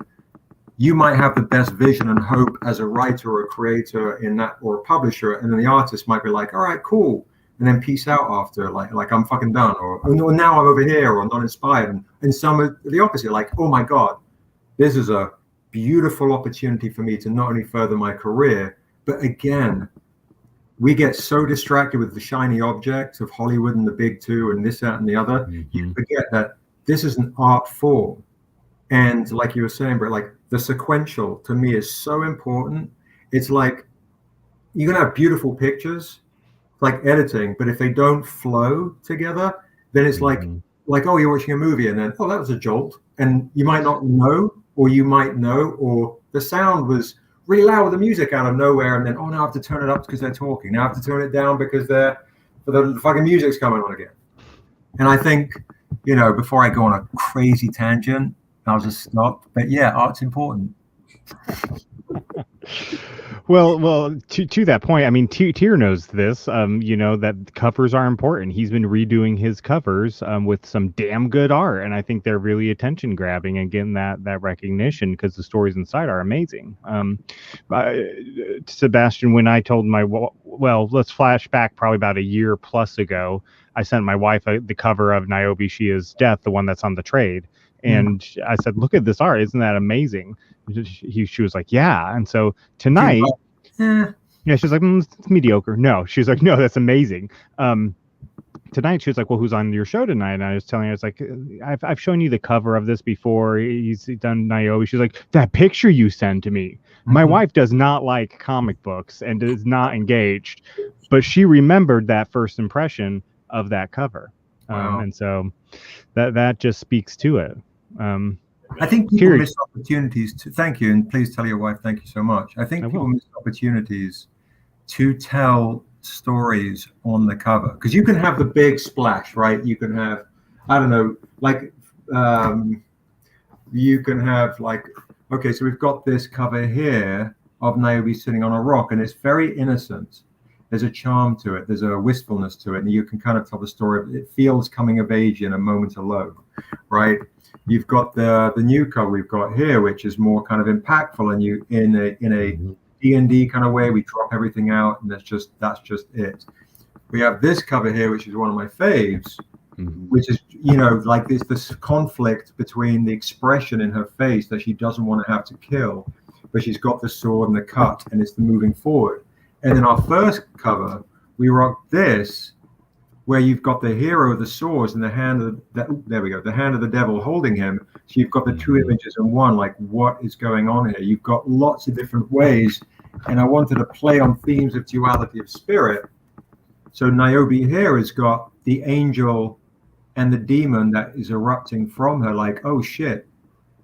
you might have the best vision and hope as a writer or a creator in that, or a publisher, and then the artist might be like, all right, cool, and then peace out after, like I'm fucking done, or now I'm over here, or not inspired. And some are the opposite, like, oh my God, this is a beautiful opportunity for me to not only further my career, but again, we get so distracted with the shiny objects of Hollywood and the big two and this, that, and the other. Mm-hmm. You forget that this is an art form. And like you were saying, but like the sequential to me is so important. It's like you're gonna have beautiful pictures, like editing, but if they don't flow together, then it's like oh, you're watching a movie and then, oh, that was a jolt. And you might not know, or you might know, or the sound was really loud with the music out of nowhere, and then, oh, now I have to turn it up because they're talking. Now I have to turn it down because the fucking music's coming on again. And I think, you know, before I go on a crazy tangent, I'll just stop. But yeah, art's important. Well, to that point, I mean, Tyr knows this. You know that covers are important. He's been redoing his covers with some damn good art, and I think they're really attention grabbing and getting that recognition because the stories inside are amazing. Sebastian, when I told let's flash back probably about a year plus ago, I sent my wife the cover of Niobe Shia's Death, the one that's on the trade. And I said, look at this art. Isn't that amazing? She was like, yeah. And so tonight, yeah, she's like, it's mediocre. No, she's like, no, that's amazing. Tonight, she was like, well, who's on your show tonight? And I was telling her, it's like, I've shown you the cover of this before. He's done Niobe. She's like, that picture you sent to me. My wife does not like comic books and is not engaged, but she remembered that first impression of that cover. Wow. And so that just speaks to it. I think people miss opportunities to thank you, and please tell your wife thank you so much. I think people miss opportunities to tell stories on the cover, because you can have the big splash, right? You can have, I don't know, like you can have like, okay, so we've got this cover here of Niobe sitting on a rock, and it's very innocent. There's a charm to it. There's a wistfulness to it, and you can kind of tell the story of it. Feels coming of age in a moment alone, right? You've got the new cover we've got here, which is more kind of impactful, and you in a D&D kind of way. We drop everything out, and that's just it. We have this cover here, which is one of my faves, which is, you know, like this conflict between the expression in her face that she doesn't want to have to kill, but she's got the sword and the cut, and it's the moving forward. And then our first cover, we rock this, where you've got the hero of the swords and the hand of the hand of the devil holding him. So you've got the two images in one, like what is going on here? You've got lots of different ways. And I wanted to play on themes of duality of spirit. So Niobe here has got the angel and the demon that is erupting from her, like, oh shit,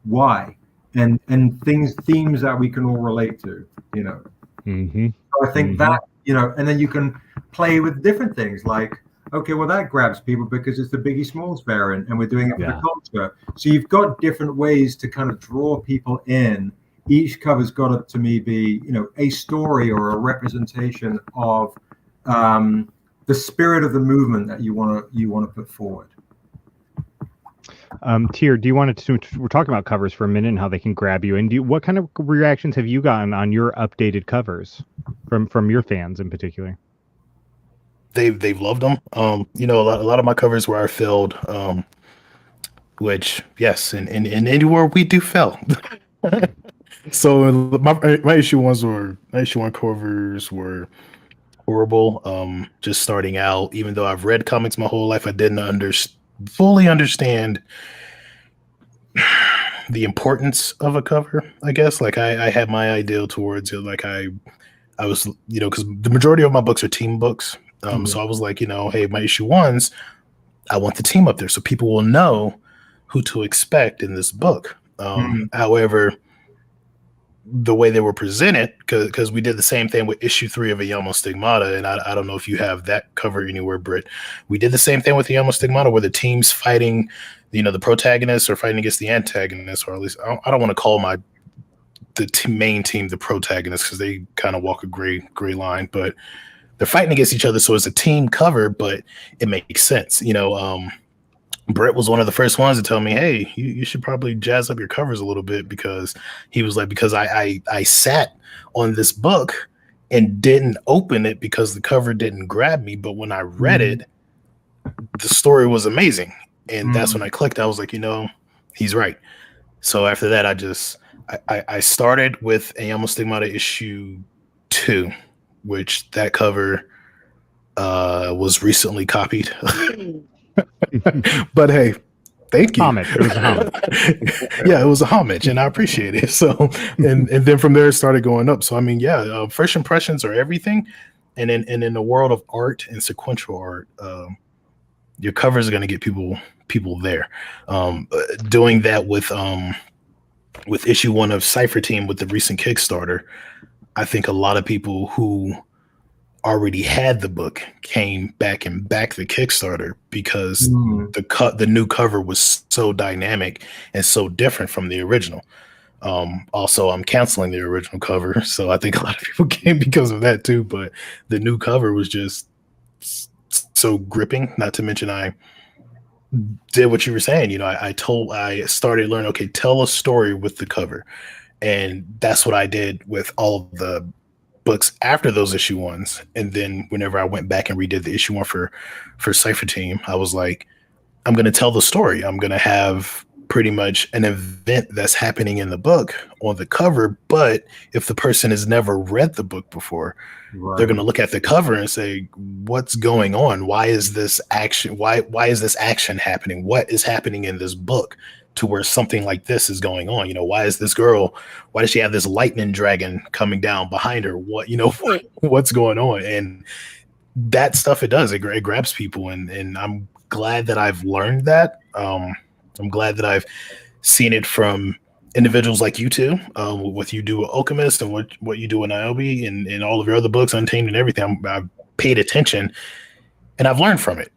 why? And themes that we can all relate to, you know. So I think that, you know, and then you can play with different things like, okay, well, that grabs people because it's the Biggie Smalls variant and we're doing it for the culture. So you've got different ways to kind of draw people in. Each cover's got to me be, you know, a story or a representation of the spirit of the movement that you want to put forward. Tyr, do you want to? We're talking about covers for a minute and how they can grab you. And what kind of reactions have you gotten on your updated covers from your fans in particular? They've loved them. You know, a lot of my covers were filled, which yes, and anywhere we do fill. So my issue one covers were horrible. Just starting out, even though I've read comics my whole life, I didn't fully understand the importance of a cover. I guess like I had my ideal towards it. Like I was, because the majority of my books are team books. So I was like, hey, my issue ones, I want the team up there so people will know who to expect in this book. However, the way they were presented, because we did the same thing with issue 3 of Ayamo Stigmata, and I don't know if you have that cover anywhere, Britt. We did the same thing with Ayamo Stigmata, where the team's fighting, the protagonists are fighting against the antagonists, or at least I don't want to call the main team the protagonists because they kind of walk a gray line, but they're fighting against each other, so it's a team cover, but it makes sense. Brett was one of the first ones to tell me, hey, you should probably jazz up your covers a little bit, because he was like, because I sat on this book and didn't open it because the cover didn't grab me. But when I read it, the story was amazing. And that's when I clicked. I was like, he's right. So after that, I started with Ayamo Stigmata issue 2, which that cover was recently copied. But hey, thank you. Homage. It was a homage. Yeah, it was a homage, and I appreciate it. So, and then from there it started going up. So I mean, first impressions are everything, and in the world of art and sequential art, your covers are going to get people there. Doing that with issue 1 of Cypher Team with the recent Kickstarter, I think a lot of people who already had the book came back and backed the Kickstarter because the new cover was so dynamic and so different from the original. Also, I'm canceling the original cover, so I think a lot of people came because of that too. But the new cover was just so gripping. Not to mention, I did what you were saying. I started learning. Okay, tell a story with the cover, and that's what I did with all of the books after those issue 1s. And then whenever I went back and redid the issue 1 for Cypher Team, I was like, I'm going to tell the story. I'm going to have pretty much an event that's happening in the book on the cover. But if the person has never read the book before, they're going to look at the cover and say, what's going on? Why is this action? Why is this action happening? What is happening in this book to where something like this is going on? Why is this girl, why does she have this lightning dragon coming down behind her? What's going on? And that stuff, it grabs people. And I'm glad that I've learned that. I'm glad that I've seen it from individuals like you two, what you do with Alchemist and what you do in Niobe and all of your other books, Untamed and everything. I've paid attention and I've learned from it.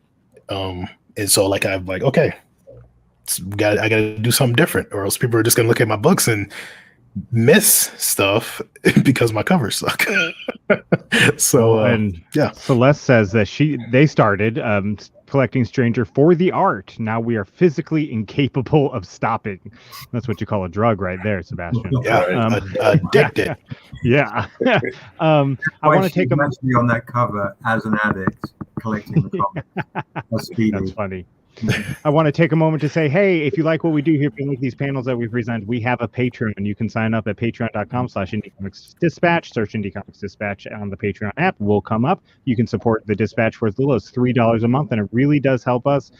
And so I'm like, okay, I got to do something different, or else people are just going to look at my books and miss stuff because my covers suck. So, Celeste says that they started collecting Stranger for the art. Now we are physically incapable of stopping. That's what you call a drug right there, Sebastian. Yeah, addicted. Yeah. I want to take actually on that cover as an addict collecting the comics. That's funny. I want to take a moment to say, hey, if you like what we do here, if you like these panels that we present, we have a Patreon. You can sign up at patreon.com/IndieComicsDispatch. Search Indie Comics Dispatch on the Patreon app. Will come up. You can support the Dispatch for as little as $3 a month, and it really does help us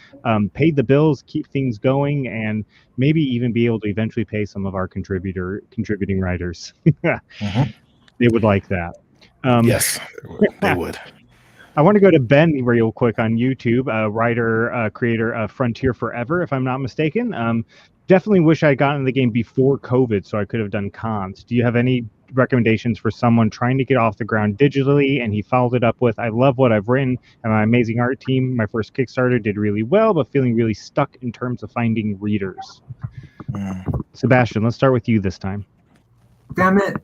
pay the bills, keep things going, and maybe even be able to eventually pay some of our contributing writers. They would like that. Yes, they would. I want to go to Ben real quick on YouTube, writer, creator of Frontier Forever, if I'm not mistaken. Definitely wish I got in the game before COVID so I could have done cons. Do you have any recommendations for someone trying to get off the ground digitally? And he followed it up with, I love what I've written and my amazing art team. My first Kickstarter did really well, but feeling really stuck in terms of finding readers. Sebastian, let's start with you this time. Damn it.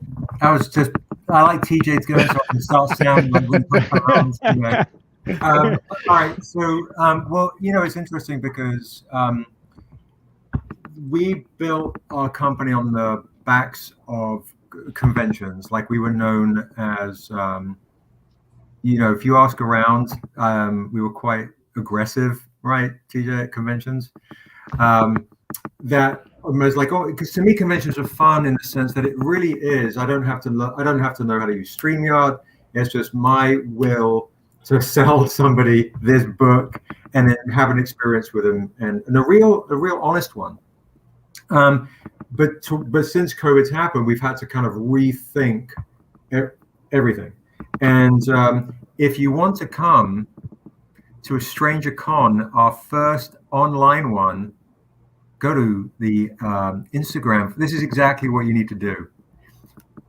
I like TJ to go so I can start sounding like we put our arms, all right. So, well, it's interesting because we built our company on the backs of conventions. Like we were known as, if you ask around, we were quite aggressive, right, TJ, at conventions. That almost like, oh, because to me conventions are fun in the sense that it really is. I don't have to know how to use StreamYard. It's just my will to sell somebody this book and then have an experience with them, and a real honest one. But since COVID's happened, we've had to kind of rethink everything. And if you want to come to a Stranger Con, our first online one, go to the Instagram. This is exactly what you need to do.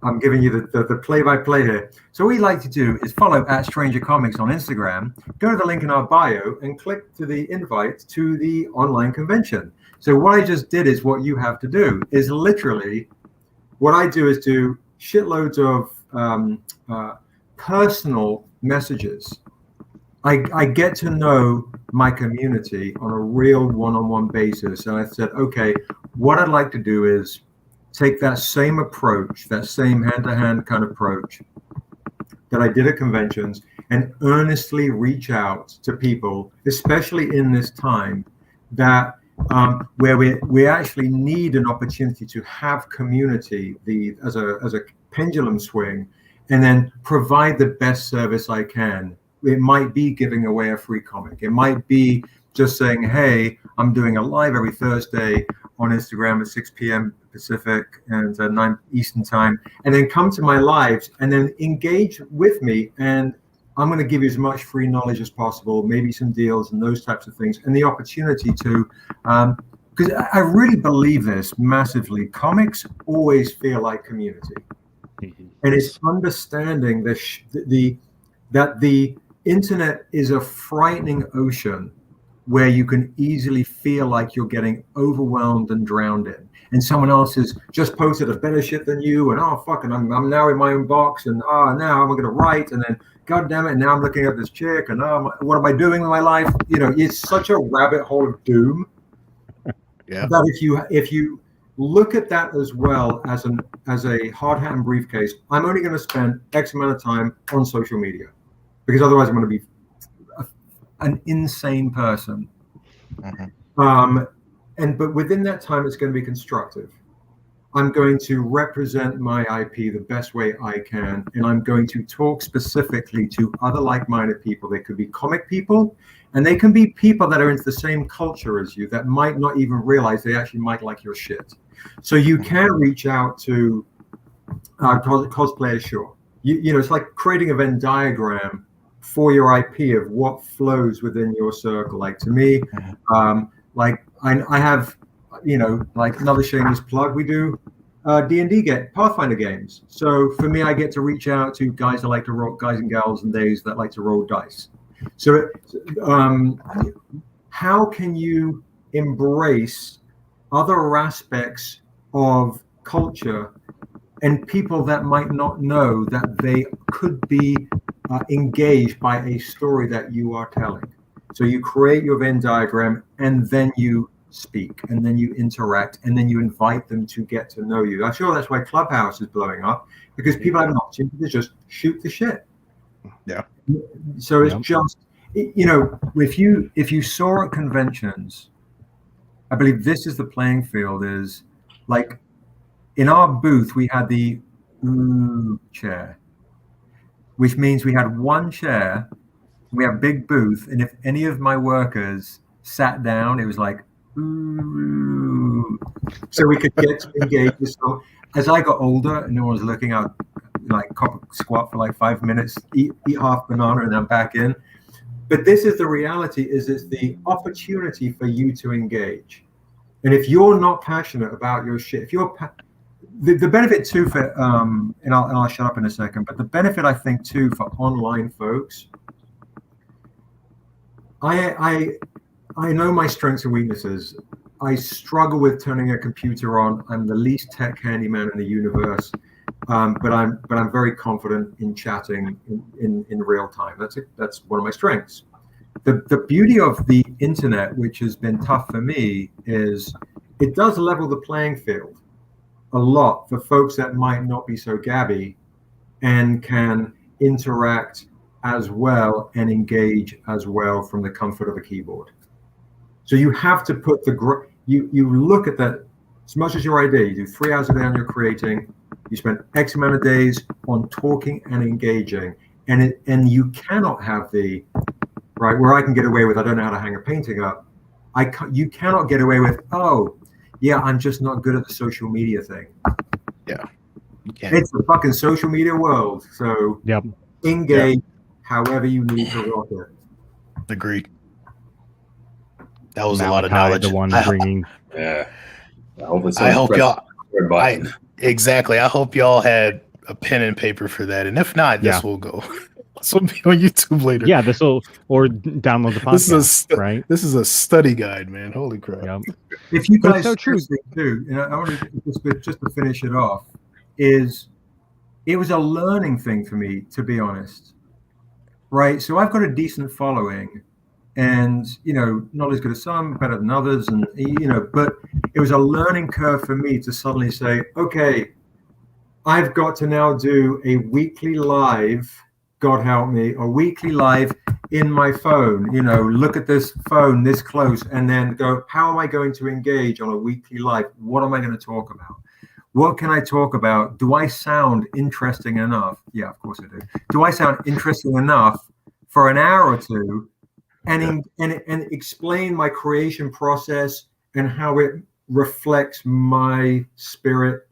I'm giving you the play-by-play here. So what we like to do is follow @StrangerComics on Instagram, go to the link in our bio, and click to the invite to the online convention. So what I just did is what you have to do is literally, what I do is do shitloads of personal messages. I get to know my community on a real one-on-one basis. And I said, okay, what I'd like to do is take that same approach, that same hand-to-hand kind of approach that I did at conventions, and earnestly reach out to people, especially in this time that where we actually need an opportunity to have community, as a pendulum swing, and then provide the best service I can. It might be giving away a free comic. It might be just saying, hey, I'm doing a live every Thursday on Instagram at 6 p.m. Pacific and 9 Eastern time, and then come to my lives and then engage with me. And I'm going to give you as much free knowledge as possible, maybe some deals and those types of things, and the opportunity to, because I really believe this massively. Comics always feel like community. And it's understanding that the internet is a frightening ocean where you can easily feel like you're getting overwhelmed and drowned in. And someone else has just posted a better shit than you, and oh fuck, and I'm now in my own box, and now I'm gonna write, and then god damn it, and now I'm looking at this chick, and what am I doing with my life? You know, it's such a rabbit hole of doom. Yeah. That if you look at that as well as a hard hat and briefcase, I'm only going to spend X amount of time on social media, because otherwise I'm going to be an insane person. But within that time, it's going to be constructive. I'm going to represent my IP the best way I can, and I'm going to talk specifically to other like-minded people. They could be comic people, and they can be people that are into the same culture as you that might not even realize they actually might like your shit. So you can reach out to cosplayers, sure. You know, it's like creating a Venn diagram for your IP of what flows within your circle. Like to me, like I have, you know, like another shameless plug, we do D&D Pathfinder games. So for me, I get to reach out to guys that like to roll, guys and gals and days that like to roll dice. So how can you embrace other aspects of culture and people that might not know that they could be engaged by a story that you are telling? So you create your Venn diagram, and then you speak, and then you interact, and then you invite them to get to know you. I'm sure that's why Clubhouse is blowing up, because people have an opportunity to just shoot the shit. Yeah. So it's just, you know, if you saw at conventions, I believe this is the playing field, is like in our booth, we had the chair, which means we had one chair. We have a big booth, and if any of my workers sat down, it was like, ooh. So we could get to engage with some. As I got older and no one was looking, I'd like squat for like 5 minutes, eat half banana, and then back in. But this is the reality: is it's the opportunity for you to engage. And if you're not passionate about your shit, if you're the benefit too for and I'll shut up in a second, but the benefit I think too for online folks, I know my strengths and weaknesses. I struggle with turning a computer on. I'm the least tech handyman in the universe, but I'm very confident in chatting in real time. That's one of my strengths. The beauty of the internet, which has been tough for me, is it does level the playing field a lot for folks that might not be so gabby and can interact as well and engage as well from the comfort of a keyboard. So you have to put you look at that as much as your idea. You do 3 hours a day on your creating. You spend X amount of days on talking and engaging, and you cannot have the right where I can get away with I don't know how to hang a painting up. You cannot get away with, oh yeah, I'm just not good at the social media thing. Yeah, you can't. It's a fucking social media world. So Yep. engage however you need to rock it. Agreed. That was a Malachi, lot of knowledge. the one bringing. Yeah. Hopefully I hope y'all. button. Exactly. I hope y'all had a pen and paper for that, and if not, this will go. This will be on YouTube later. Yeah, this will or download the podcast. Right. This is a study guide, man. Holy crap! Yep. If you guys so true too, I want to just to finish it off, it was a learning thing for me, to be honest. Right. So I've got a decent following, and not as good as some, better than others, and but it was a learning curve for me to suddenly say, okay, I've got to now do a weekly live. God help me, a weekly live in my phone, look at this phone this close and then go, how am I going to engage on a weekly live? What am I going to talk about? What can I talk about? Do I sound interesting enough? Yeah, of course I do. Do I sound interesting enough for an hour or two and explain my creation process and how it reflects my spirit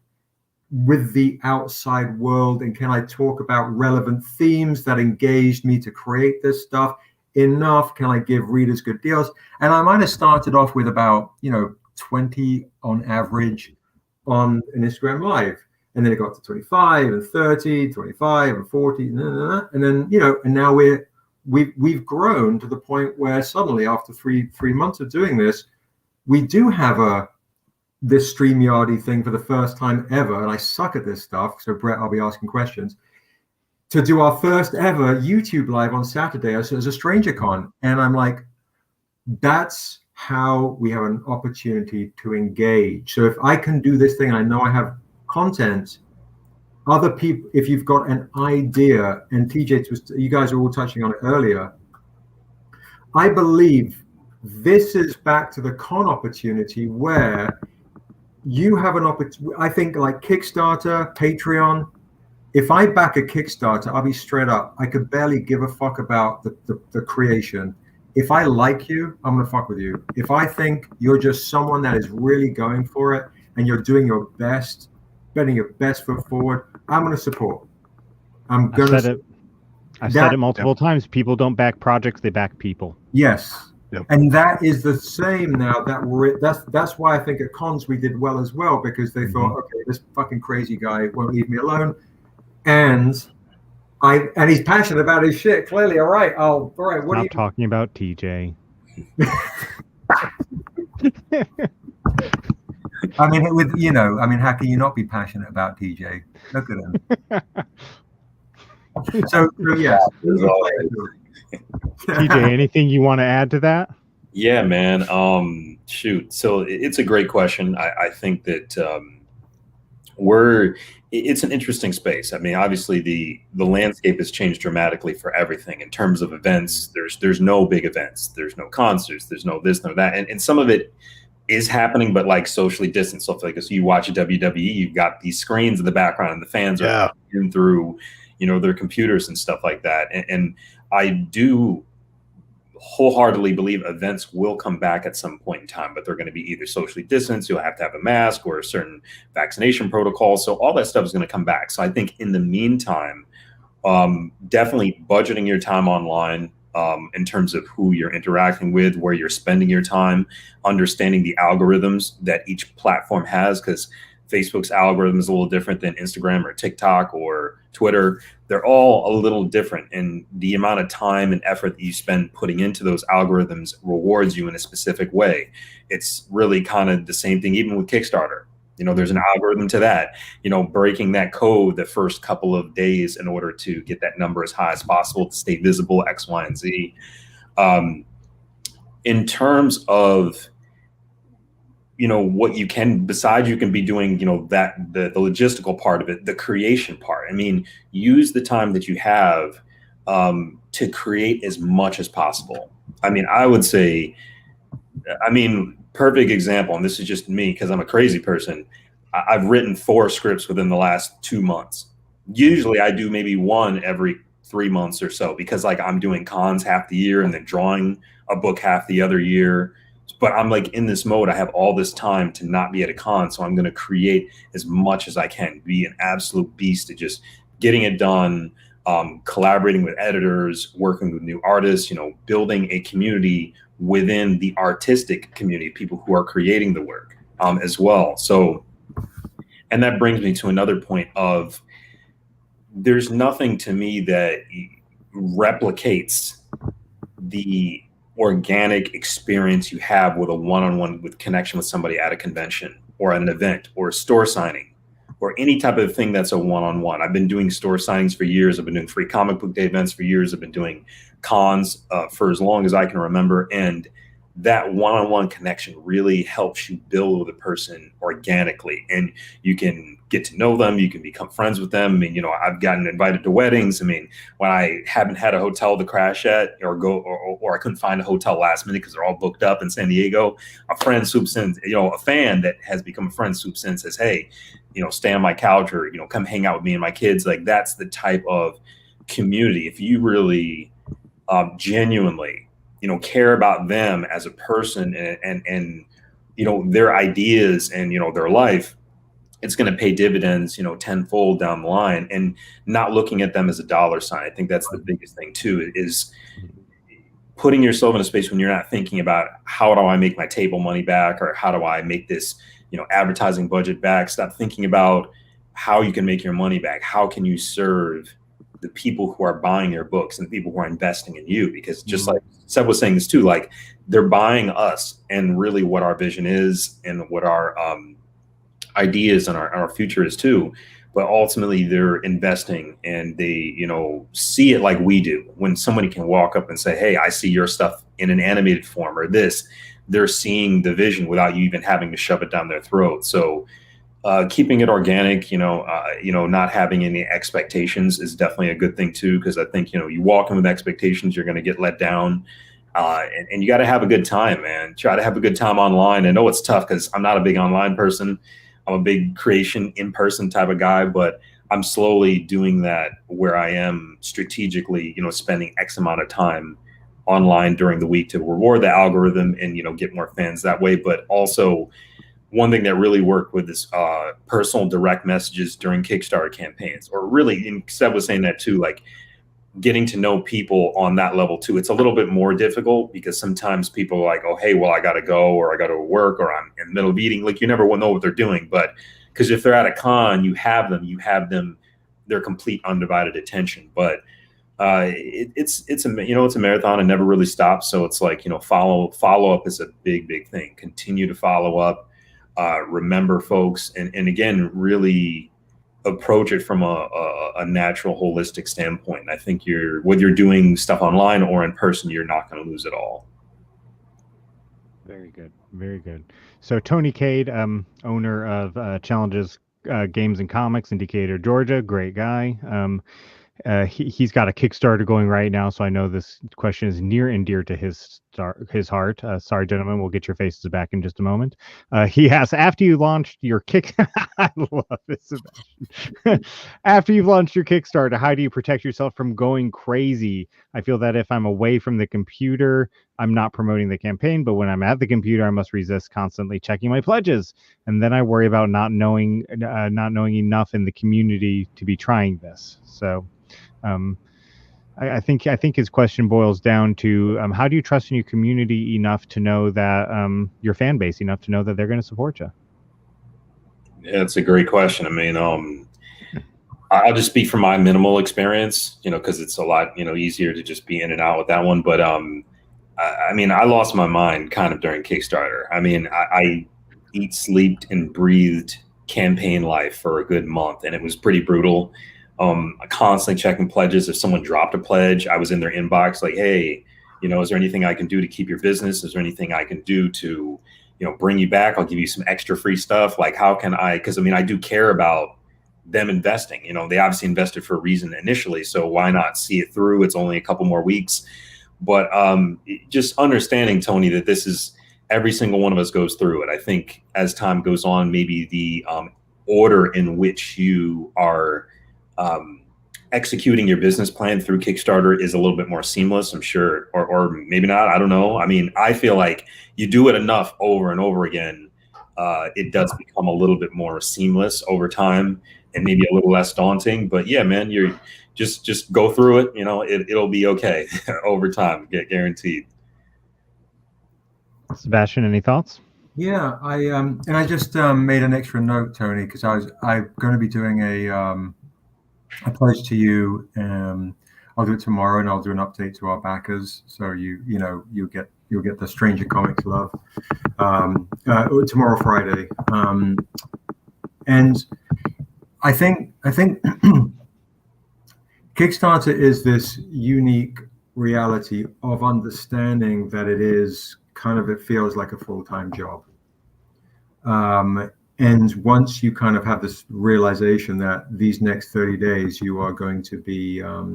with the outside world, and can I talk about relevant themes that engaged me to create this stuff enough? Can I give readers good deals? And I might have started off with about 20 on average on an Instagram live, and then it got to 25 and 30, 25 and 40, and then and now we've grown to the point where suddenly after three months of doing this, we do have this StreamYardy thing for the first time ever, and I suck at this stuff, so Brett, I'll be asking questions, to do our first ever YouTube live on Saturday as a Stranger Con. And I'm like, that's how we have an opportunity to engage. So if I can do this thing, and I know I have content, other people, if you've got an idea, and TJ, you guys were all touching on it earlier, I believe this is back to the con opportunity where you have an opportunity. I think like Kickstarter, Patreon. If I back a Kickstarter, I'll be straight up. I could barely give a fuck about the creation. If I like you, I'm gonna fuck with you. If I think you're just someone that is really going for it and you're doing your best, putting your best foot forward, I'm gonna support. I've said it multiple times. People don't back projects; they back people. Yes. Yep. And that is the same now. That's why I think at cons we did well as well, because they thought, okay, this fucking crazy guy won't leave me alone, and he's passionate about his shit. Clearly, all right. What are you talking about, TJ? I mean, how can you not be passionate about TJ? Look at him. So yeah. TJ, anything you want to add to that? Yeah, man. Shoot. So it's a great question. I think that it's an interesting space. I mean, obviously the landscape has changed dramatically for everything in terms of events. There's no big events. There's no concerts. There's no this, no that. And some of it is happening, but like socially distanced. So like, so you watch a WWE, you've got these screens in the background and the fans are in through, their computers and stuff like that. And I do wholeheartedly believe events will come back at some point in time, but they're going to be either socially distanced, you'll have to have a mask or a certain vaccination protocol. So all that stuff is going to come back. So I think in the meantime, definitely budgeting your time online in terms of who you're interacting with, where you're spending your time, understanding the algorithms that each platform has, because Facebook's algorithm is a little different than Instagram or TikTok or Twitter. They're all a little different, and the amount of time and effort that you spend putting into those algorithms rewards you in a specific way. It's really kind of the same thing, even with Kickstarter. There's an algorithm to that, breaking that code the first couple of days in order to get that number as high as possible to stay visible, X, Y, and Z. In terms of what you can, besides you can be doing, that the logistical part of it, the creation part. I mean, use the time that you have to create as much as possible. I mean, I would say, perfect example, and this is just me because I'm a crazy person. I've written 4 scripts within the last 2 months. Usually I do maybe 1 every 3 months or so, because like I'm doing cons half the year and then drawing a book half the other year. But I'm like in this mode, I have all this time to not be at a con. So I'm going to create as much as I can, be an absolute beast at just getting it done, collaborating with editors, working with new artists, you know, building a community within the artistic community, people who are creating the work as well. So, and that brings me to another point of, there's nothing to me that replicates the organic experience you have with a one-on-one with connection with somebody at a convention or at an event or a store signing or any type of thing that's a one-on-one. I've been doing store signings for years. I've been doing free comic book day events for years. I've been doing cons for as long as I can remember. And that one-on-one connection really helps you build with a person organically, and you can get to know them. You can become friends with them. I mean, you know, I've gotten invited to weddings. I mean, when I haven't had a hotel to crash at or I couldn't find a hotel last minute because they're all booked up in San Diego, a friend swoops in, you know, a fan that has become a friend swoops in and says, hey, you know, stay on my couch, or, you know, come hang out with me and my kids. Like, that's the type of community. If you really genuinely, you know, care about them as a person and you know, their ideas and, you know, their life, it's going to pay dividends, you know, tenfold down the line, and not looking at them as a dollar sign. I think that's the biggest thing too, is putting yourself in a space when you're not thinking about how do I make my table money back, or how do I make this, you know, advertising budget back. Stop thinking about how you can make your money back. How can you serve the people who are buying your books and the people who are investing in you? Because just like Seb was saying this too, like, they're buying us and really what our vision is and what our ideas and our future is too. But ultimately they're investing, and they, you know, see it like we do. When somebody can walk up and say, hey, I see your stuff in an animated form or this, they're seeing the vision without you even having to shove it down their throat. So keeping it organic, you know, not having any expectations is definitely a good thing too, because I think, you know, you walk in with expectations, you're going to get let down, and you got to have a good time, man. Try to have a good time online. I know it's tough because I'm not a big online person. I'm a big creation in-person type of guy, but I'm slowly doing that where I am strategically, you know, spending X amount of time online during the week to reward the algorithm and, you know, get more fans that way. But also, one thing that really worked with is personal direct messages during Kickstarter campaigns, or really, and Seb was saying that too, like getting to know people on that level too. It's a little bit more difficult because sometimes people are like, oh, hey, well, I got to go, or I got to work, or I'm in the middle of eating. Like, you never will know what they're doing. But because if they're at a con, you have them, their complete undivided attention. But it's a, you know, it's a marathon and never really stops. So it's like, you know, follow up is a big thing. Continue to follow up. Remember folks, and again, really approach it from a natural, holistic standpoint. And I think whether you're doing stuff online or in person, you're not going to lose it all. Very good. Very good. So Tony Cade, owner of Challenges Games and Comics in Decatur, Georgia, great guy. He's got a Kickstarter going right now, so I know this question is near and dear to his heart. Sorry, gentlemen, we'll get your faces back in just a moment. He asks, after you launched your I love this, Sebastian. After you've launched your Kickstarter, how do you protect yourself from going crazy? I feel that if I'm away from the computer, I'm not promoting the campaign, but when I'm at the computer, I must resist constantly checking my pledges, and then I worry about not knowing enough in the community to be trying this. So. I think his question boils down to how do you trust in your community enough to know that your fan base enough to know that they're going to support you? Yeah, it's a great question. I mean, I'll just speak from my minimal experience, you know, because it's a lot, you know, easier to just be in and out with that one. But I mean, I lost my mind kind of during Kickstarter. I mean, I eat, slept, and breathed campaign life for a good month, and it was pretty brutal. Constantly checking pledges. If someone dropped a pledge, I was in their inbox like, hey, you know, is there anything I can do to keep your business? Is there anything I can do to, you know, bring you back? I'll give you some extra free stuff. Like, how can I, because I mean, I do care about them investing, you know, they obviously invested for a reason initially. So why not see it through? It's only a couple more weeks, but just understanding, Tony, that this is every single one of us goes through it. I think as time goes on, maybe the order in which you are executing your business plan through Kickstarter is a little bit more seamless, I'm sure, or maybe not. I don't know. I mean, I feel like you do it enough over and over again, it does become a little bit more seamless over time and maybe a little less daunting. But yeah, man, you're just go through it. You know, it'll be okay over time, guaranteed. Sebastian, any thoughts? Yeah, I just made an extra note, Tony, because I'm going to be doing a pledge to you. I'll do it tomorrow, and I'll do an update to our backers. So you'll get the Stranger Comics love tomorrow, Friday. And I think Kickstarter is this unique reality of understanding that it feels like a full-time job. And once you kind of have this realization that these next 30 days you are going to be, at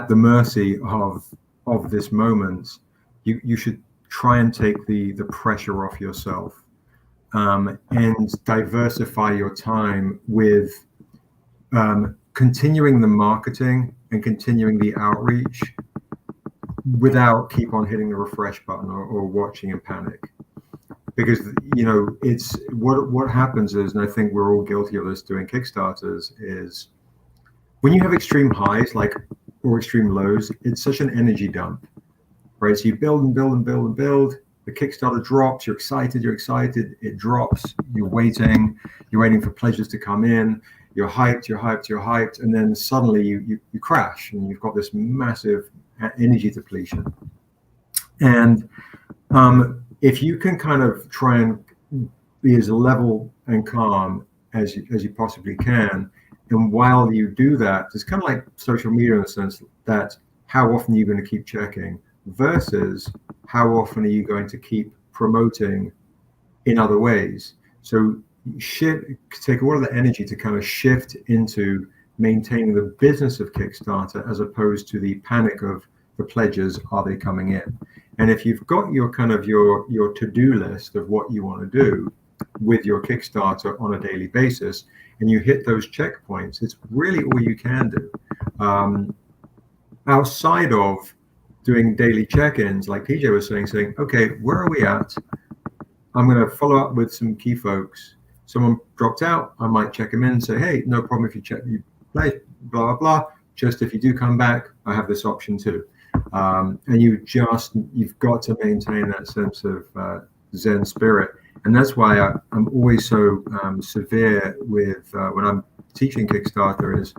the mercy of this moment, you should try and take the pressure off yourself, and diversify your time with continuing the marketing and continuing the outreach without keep on hitting the refresh button or watching in panic. Because it's what happens is, and I think we're all guilty of this doing Kickstarters, is when you have extreme highs or extreme lows, it's such an energy dump, right? So you build and build and build and build. The Kickstarter drops. You're excited. It drops. You're waiting for pledges to come in. You're hyped, and then suddenly you crash, and you've got this massive energy depletion. And if you can kind of try and be as level and calm as you possibly can, and while you do that, it's kind of like social media in the sense that how often are you going to keep checking versus how often are you going to keep promoting in other ways. So take all of the energy to kind of shift into maintaining the business of Kickstarter as opposed to the panic of the pledges, are they coming in? And if you've got your kind of your to-do list of what you want to do with your Kickstarter on a daily basis, and you hit those checkpoints, it's really all you can do. Outside of doing daily check-ins, like PJ was saying, okay, where are we at? I'm going to follow up with some key folks. Someone dropped out, I might check them in and say, hey, no problem if you play, blah, blah, blah. Just if you do come back, I have this option too. And you've got to maintain that sense of Zen spirit. And that's why I'm always so severe with when I'm teaching Kickstarter is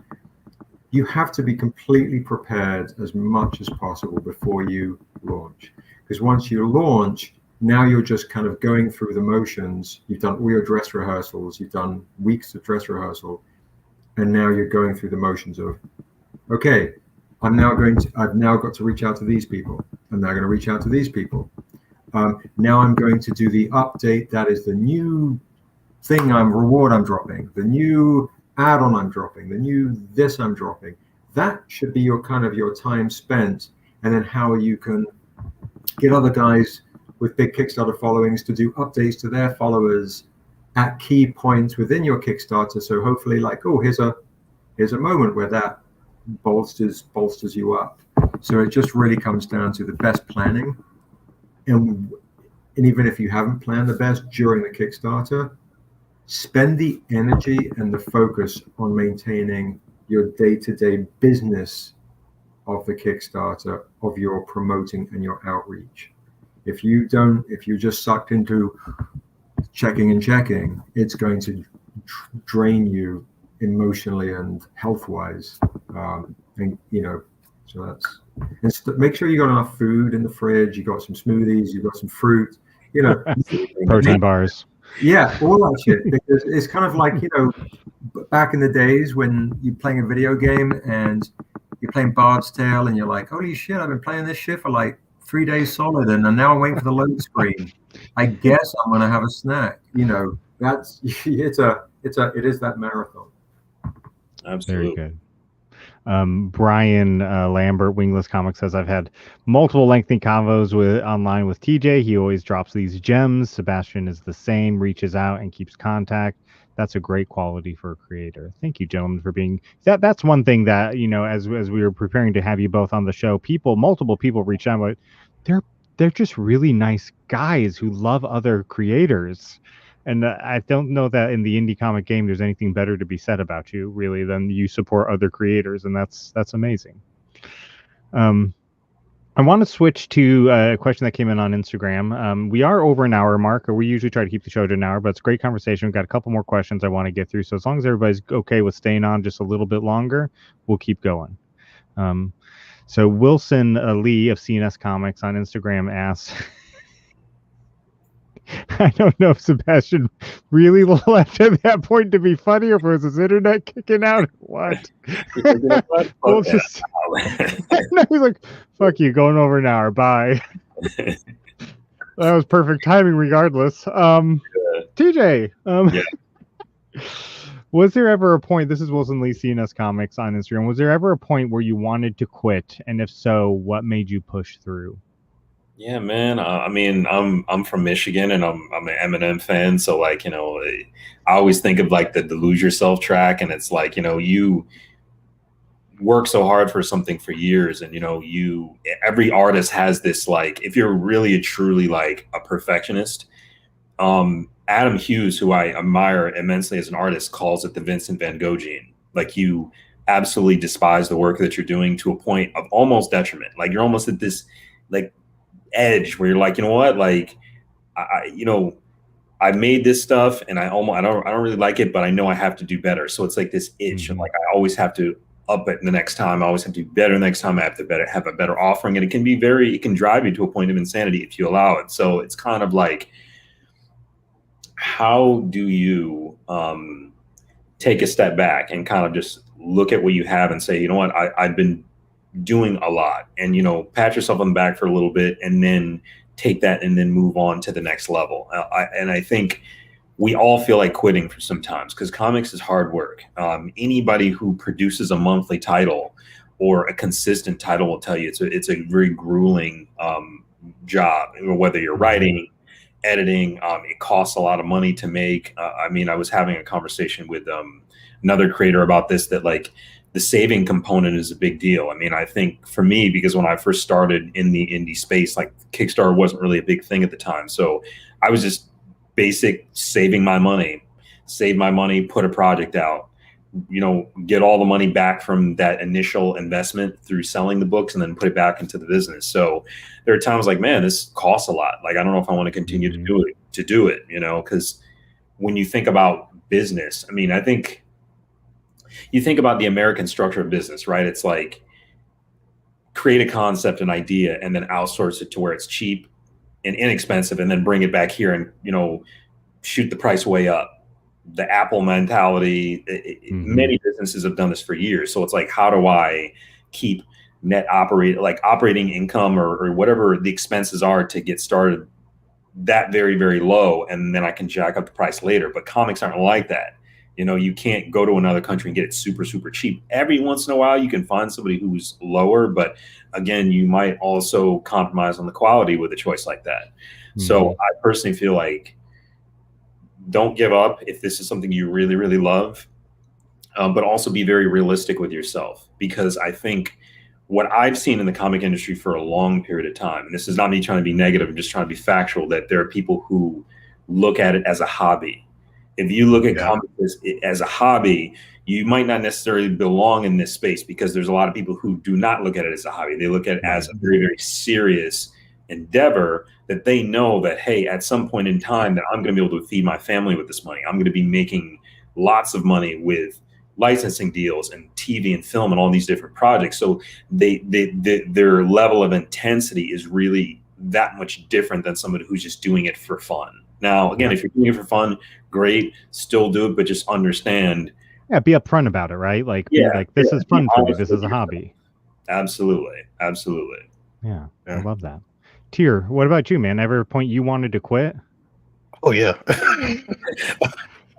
you have to be completely prepared as much as possible before you launch. Because once you launch, now you're just kind of going through the motions. You've done all your dress rehearsals. You've done weeks of dress rehearsal. And now you're going through the motions of, okay, I've now got to reach out to these people. I'm now going to reach out to these people. Now I'm going to do the update. That is the new thing reward I'm dropping, the new add-on I'm dropping, the new this I'm dropping. That should be your kind of your time spent, and then how you can get other guys with big Kickstarter followings to do updates to their followers at key points within your Kickstarter. So hopefully, here's a moment where that bolsters you up. So it just really comes down to the best planning, and even if you haven't planned the best during the Kickstarter, spend the energy and the focus on maintaining your day-to-day business of the Kickstarter, of your promoting and your outreach. If you're just sucked into checking, it's going to drain you emotionally and health-wise. So make sure you got enough food in the fridge. You got some smoothies. You got some fruit. Protein bars. Yeah, all that shit. Because it's kind of like back in the days when you're playing a video game and you're playing Bard's Tale and you're like, holy shit, I've been playing this shit for like 3 days solid, and now I'm waiting for the load screen. I guess I'm gonna have a snack. It is that marathon. Absolutely. Very good. Brian Lambert, Wingless Comics, says, I've had multiple lengthy convos online with TJ. He always drops these gems. Sebastian is the same, reaches out and keeps contact. That's a great quality for a creator. Thank you, gentlemen, for being that's one thing that, as we were preparing to have you both on the show, multiple people reach out, but they're just really nice guys who love other creators. And I don't know that in the indie comic game there's anything better to be said about you, really, than you support other creators, and that's amazing. I want to switch to a question that came in on Instagram. We are over an hour mark, or we usually try to keep the show to an hour, but it's a great conversation. We've got a couple more questions I want to get through. So as long as everybody's okay with staying on just a little bit longer, we'll keep going. So Wilson Lee of CNS Comics on Instagram asks, I don't know if Sebastian really left at that point to be funny, or if it was his internet kicking out, or what? We'll just, he's like, fuck you, going over an hour, bye. That was perfect timing regardless. TJ, was there ever a point, this is Wilson Lee, CNS Comics on Instagram, was there ever a point where you wanted to quit? And if so, what made you push through? Yeah, man. I mean, I'm from Michigan, and I'm an Eminem fan. So like, I always think of like the Lose Yourself track, and it's like, you work so hard for something for years, and every artist has this, like, if you're really truly like a perfectionist, Adam Hughes, who I admire immensely as an artist, calls it the Vincent Van Gogh gene. Like, you absolutely despise the work that you're doing to a point of almost detriment. Like, you're almost at this like edge where you're like, you know what, like, I made this stuff and I don't really like it, but I know I have to do better. So it's like this itch, and like, I always have to up it the next time. I always have to do better next time. I have to have a better offering, and it can drive you to a point of insanity if you allow it. So it's kind of like, how do you take a step back and kind of just look at what you have and say, you know what, I've been doing a lot, and pat yourself on the back for a little bit, and then take that and then move on to the next level. And I think we all feel like quitting for sometimes, because comics is hard work. Anybody who produces a monthly title or a consistent title will tell you it's a very grueling job. Whether you're writing, editing, it costs a lot of money to make. I mean, I was having a conversation with another creator about this, that like, the saving component is a big deal. I mean, I think for me, because when I first started in the indie space, like, Kickstarter wasn't really a big thing at the time. So I was just basic save my money, put a project out, get all the money back from that initial investment through selling the books, and then put it back into the business. So there are times like, man, this costs a lot. Like, I don't know if I want to continue to do it, because when you think about business, I mean, I think you think about the American structure of business, right? It's like, create a concept, an idea, and then outsource it to where it's cheap and inexpensive, and then bring it back here and, shoot the price way up. The Apple mentality, many businesses have done this for years. So it's like, how do I keep operating income or whatever the expenses are to get started that very, very low, and then I can jack up the price later. But comics aren't like that. You can't go to another country and get it super, super cheap. Every once in a while, you can find somebody who's lower, but again, you might also compromise on the quality with a choice like that. So I personally feel like, don't give up if this is something you really, really love, but also be very realistic with yourself, because I think what I've seen in the comic industry for a long period of time, and this is not me trying to be negative, I'm just trying to be factual, that there are people who look at it as a hobby. If you look at comics as a hobby, you might not necessarily belong in this space, because there's a lot of people who do not look at it as a hobby. They look at it as a very, very serious endeavor, that they know that, hey, at some point in time, that I'm going to be able to feed my family with this money. I'm going to be making lots of money with licensing deals and TV and film and all these different projects. So their level of intensity is really that much different than somebody who's just doing it for fun. Now, again, if you're doing it for fun, great, still do it, but just understand. Yeah, be upfront about it, right? Like, this is fun for me. This is a hobby. Absolutely. Yeah, I love that. Tyr, what about you, man? Ever a point you wanted to quit? Oh yeah,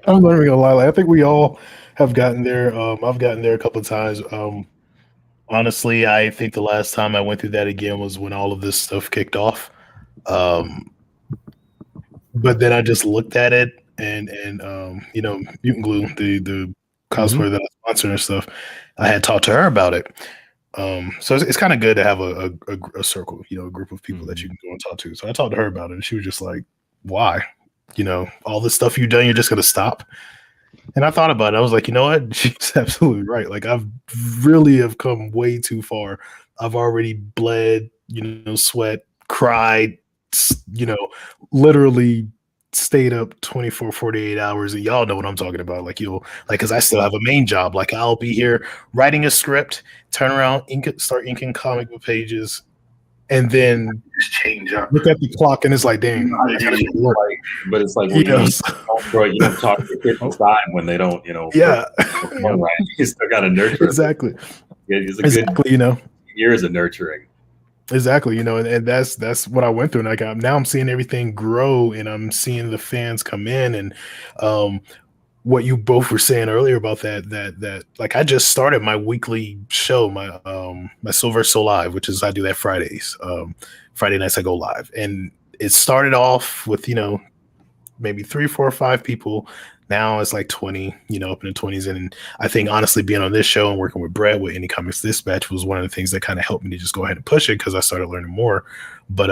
I'm not even gonna lie. Like, I think we all have gotten there. I've gotten there a couple of times. Honestly, I think the last time I went through that again was when all of this stuff kicked off. But then I just looked at it and Mutant Glue, the cosplayer that I sponsor and stuff, I had talked to her about it. So it's kind of good to have a circle, a group of people that you can go and talk to. So I talked to her about it, and she was just like, "Why? All the stuff you've done, you're just gonna stop?" And I thought about it. I was like, you know what? She's absolutely right. Like, I've really have come way too far. I've already bled, sweat, cried, literally stayed up 24, 48 hours. And y'all know what I'm talking about. Like, because I still have a main job. Like, I'll be here writing a script, turn around, start inking comic book pages, and then Just change up. look at the clock and it's like, damn, I gotta go to work. But it's like, You know, you don't talk to kids time when they don't, Yeah. right? You still got to nurture them. Exactly. It's a Exactly. good years of nurturing. Exactly, and that's what I went through, and like now I'm seeing everything grow, and I'm seeing the fans come in, and what you both were saying earlier about that like I just started my weekly show, my Silver Soul Live, which is I do that Fridays, Friday nights I go live, and it started off with maybe 3, 4, or 5 people. Now it's like 20, up in the 20s. And I think honestly being on this show and working with Brett with Indie Comics Dispatch was one of the things that kind of helped me to just go ahead and push it, because I started learning more. But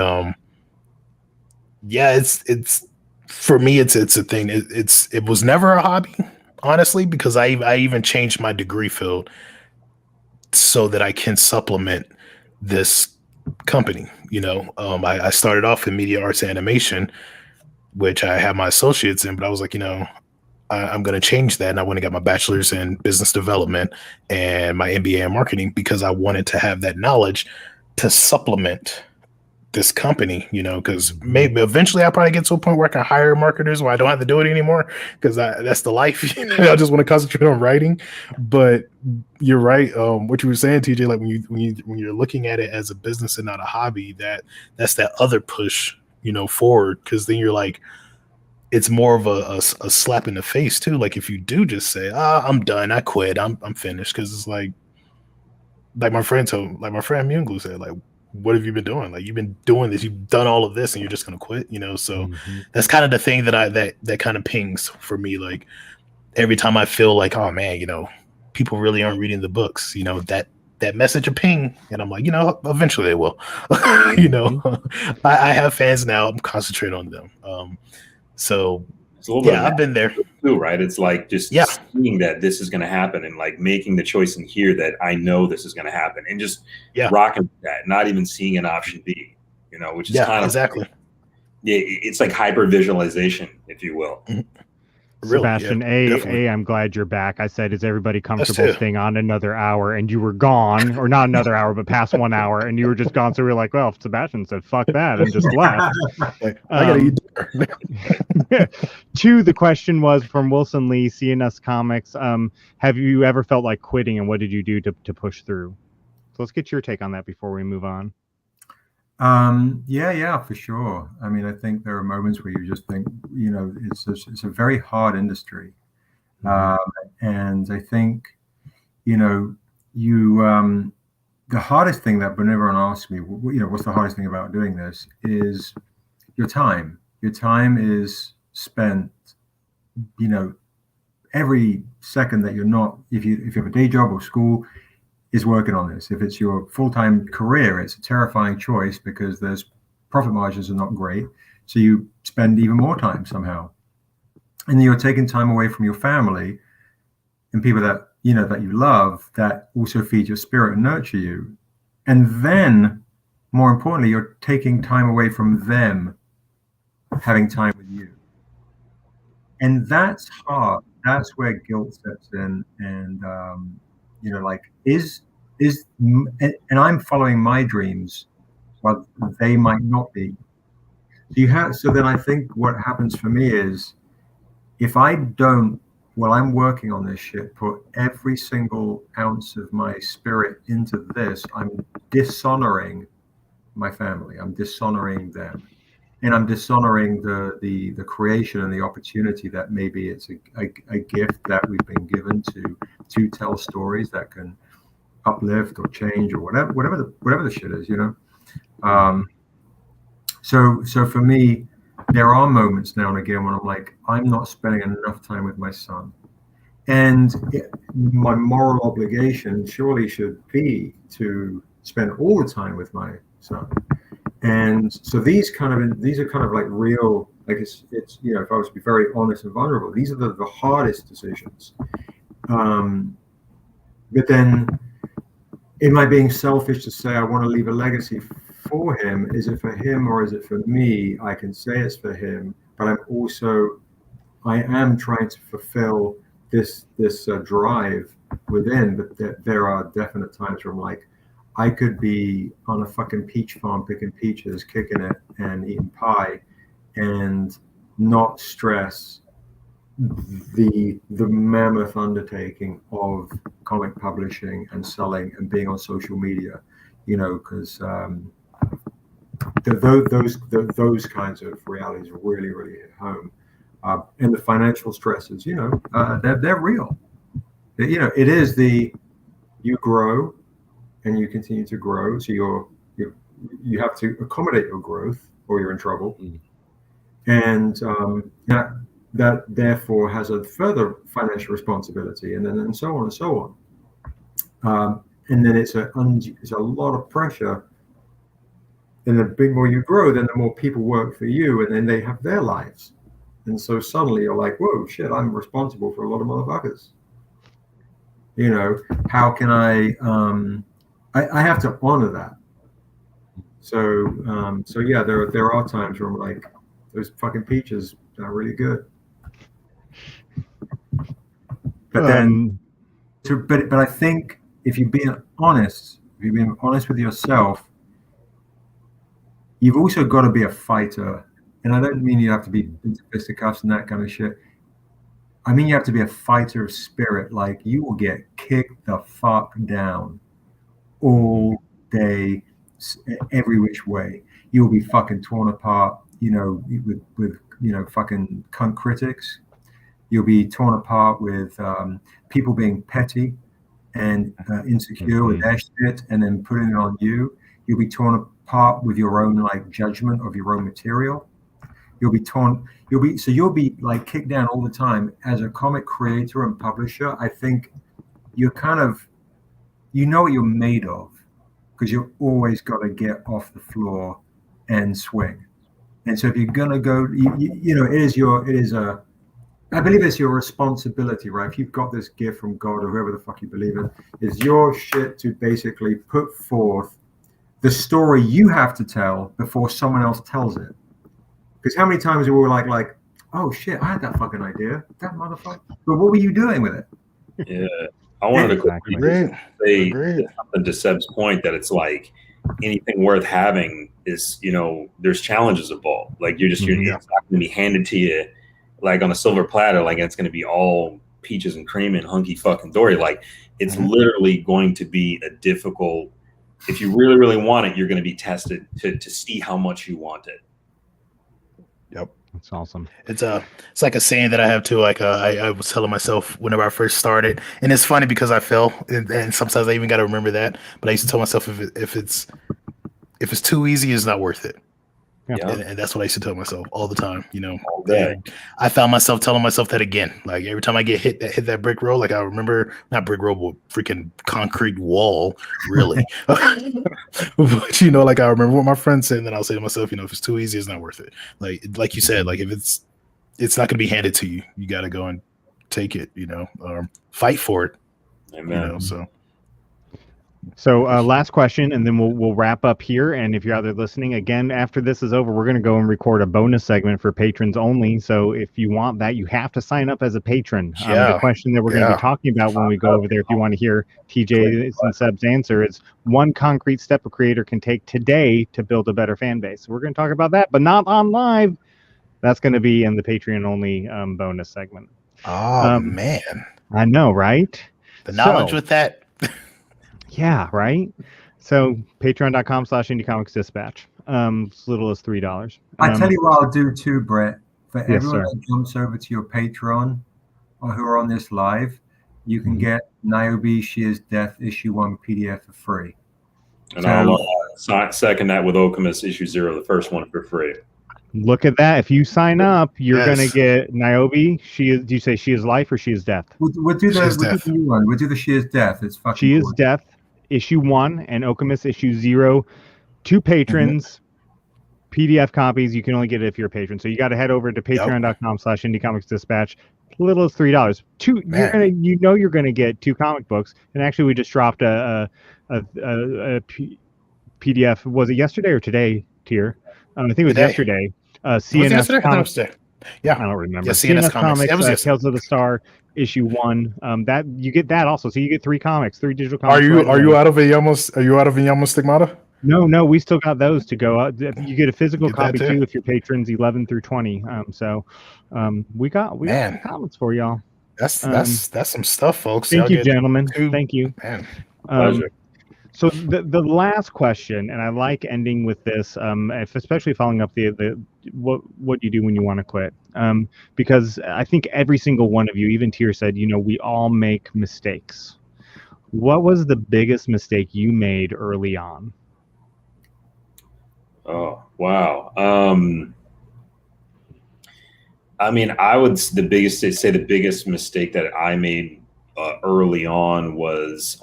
yeah, it's for me, it's a thing. It was never a hobby, honestly, because I even changed my degree field so that I can supplement this company. I started off in media arts animation, which I have my associates in, but I was like, I'm going to change that. And I went and got my bachelor's in business development and my MBA in marketing, because I wanted to have that knowledge to supplement this company, because maybe eventually I'll probably get to a point where I can hire marketers where I don't have to do it anymore, because that's the life. I just want to concentrate on writing. But you're right. What you were saying, TJ, like when you're looking at it as a business and not a hobby, that's that other push, forward, because then you're like, it's more of a slap in the face too. Like if you do just say, I'm done, I quit, I'm finished. Cause it's like my friend Mutant Glue said, like, what have you been doing? Like, you've been doing this, you've done all of this and you're just going to quit, So that's kind of the thing that kind of pings for me. Like every time I feel like, oh man, people really aren't reading the books, that message will ping, and I'm like, eventually they will. I have fans now. I'm concentrating on them. So it's a little bit I've been there too, right? It's like just seeing that this is going to happen, and like making the choice in here that I know this is going to happen, and just rocking with that, not even seeing an option B, which is kind of exactly. It's like hyper visualization, if you will. Mm-hmm. Sebastian, I'm glad you're back. I said, is everybody comfortable staying on another hour? And you were gone, or not another hour, but past 1 hour, and you were just gone. So we were like, well, if Sebastian said, fuck that, and just left. I gotta eat dinner. Two, the question was from Wilson Lee, CNS Comics. Have you ever felt like quitting, and what did you do to push through? So let's get your take on that before we move on. Yeah, for sure. I mean, I think there are moments where you just think, it's a very hard industry. And I think, the hardest thing that when everyone asks me, what's the hardest thing about doing this, is your time. Your time is spent, every second that you're not, if you have a day job or school, is working on this. If it's your full-time career, it's a terrifying choice because there's profit margins are not great. So you spend even more time somehow. And then you're taking time away from your family and people that, that you love, that also feed your spirit and nurture you. And then, more importantly, you're taking time away from them having time with you. And that's hard. That's where guilt sets in. And, and I'm following my dreams, but they might not be. So then I think what happens for me is, if I don't, while I'm working on this shit, put every single ounce of my spirit into this, I'm dishonoring my family. I'm dishonoring them. And I'm dishonoring the creation and the opportunity that maybe it's a gift that we've been given to tell stories that can uplift or change or whatever the shit is, So for me, there are moments now and again when I'm like, I'm not spending enough time with my son. And my moral obligation surely should be to spend all the time with my son. And so these are kind of like real, like it's if I was to be very honest and vulnerable, these are the hardest decisions. But then, am I being selfish to say I want to leave a legacy for him? Is it for him or is it for me? I can say it's for him, but I am trying to fulfill this drive within. But there are definite times where I'm like, I could be on a fucking peach farm picking peaches, kicking it and eating pie, and not stress the mammoth undertaking of comic publishing and selling and being on social media, because those kinds of realities really hit home, and the financial stresses, they're real. It is you grow and you continue to grow, so you have to accommodate your growth or you're in trouble, and that therefore has a further financial responsibility, and so on and so on. And then it's a lot of pressure. And the more you grow, then the more people work for you, and then they have their lives. And so suddenly you're like, whoa, shit, I'm responsible for a lot of motherfuckers. How can I have to honor that. So yeah, there are times where I'm like, those fucking peaches are really good. But then, but I think if you're being honest with yourself, you've also got to be a fighter. And I don't mean you have to be into fisticuffs and that kind of shit. I mean you have to be a fighter of spirit. Like, you will get kicked the fuck down all day, every which way. You'll be fucking torn apart, with fucking cunt critics. You'll be torn apart with people being petty and insecure with their shit and then putting it on you. You'll be torn apart with your own judgment of your own material. You'll be like kicked down all the time. As a comic creator and publisher, I think you're kind of, what you're made of, because you've always got to get off the floor and swing. And so if you're gonna go, I believe it's your responsibility, right? If you've got this gift from God or whoever the fuck you believe in, it's your shit to basically put forth the story you have to tell before someone else tells it. Because how many times we were like, oh shit, I had that fucking idea, that motherfucker. But what were you doing with it? Yeah, I wanted to quickly say something to Seb's point, that it's like anything worth having is, there's challenges involved. Like it's not going to be handed to you like on a silver platter, like it's going to be all peaches and cream and hunky fucking dory. Like, it's literally going to be a difficult, if you really, really want it, you're going to be tested to see how much you want it. Yep. That's awesome. It's like a saying that I have too. Like I was telling myself whenever I first started, and it's funny because I fail, and sometimes I even got to remember that. But I used to tell myself if it's too easy, it's not worth it. Yeah. And that's what I used to tell myself all the time. All day. And I found myself telling myself that again. Like every time I get hit that brick road, like I remember, not brick road, but freaking concrete wall, really. But like I remember what my friend said, and then I'll say to myself, if it's too easy, it's not worth it. Like you said, like if it's not going to be handed to you, you got to go and take it, or fight for it. Amen. So last question, and then we'll wrap up here. And if you're out there listening, again, after this is over, we're going to go and record a bonus segment for patrons only. So if you want that, you have to sign up as a patron. The question that we're going to be talking about when we go over there, if you want to hear TJ's and Seb's answer, is one concrete step a creator can take today to build a better fan base. So we're going to talk about that, but not on live. That's going to be in the Patreon only bonus segment. Oh, man. I know, right? The knowledge with that. Yeah, right. So patreon.com/indiecomicsdispatch. As little as $3. I tell you what I'll do too, Brett. For everyone that jumps over to your Patreon or who are on this live, you can get Niobe Shear's Death issue 1 PDF for free. And So- I'll second that with Okemos issue 0, the first one, for free. Look at that. If you sign up, you're Yes. going to get Niobe. Do you say She Is Life or She Is Death? We'll do the new one. We'll do the Shear's Death. It's fucking She Is cool. Death, issue 1, and Okemos issue 0. 2 patrons, PDF copies. You can only get it if you're a patron. So you got to head over to patreon.com/indiecomicsdispatch. Little as $3. You're gonna get 2 comic books. And actually, we just dropped a PDF. Was it yesterday or today, Tyr? I think it was yesterday. CNS Comics. Yeah, I don't remember. Yeah, CNS Comics. That was yesterday. Tales of the Star, issue 1. That you get that also. So you get 3 comics, 3 digital comics. Are you out of Yamos Stigmata? No, we still got those to go out. You get a physical copy too if you're patrons 11 through 20. We got some comments for y'all. That's some stuff, folks. Thank you, gentlemen. Thank you. Man, pleasure. So the last question, and I like ending with this, especially following up the what you do when you want to quit, because I think every single one of you, even Tyr said, we all make mistakes. What was the biggest mistake you made early on? Oh, wow. I mean, the biggest mistake that I made early on was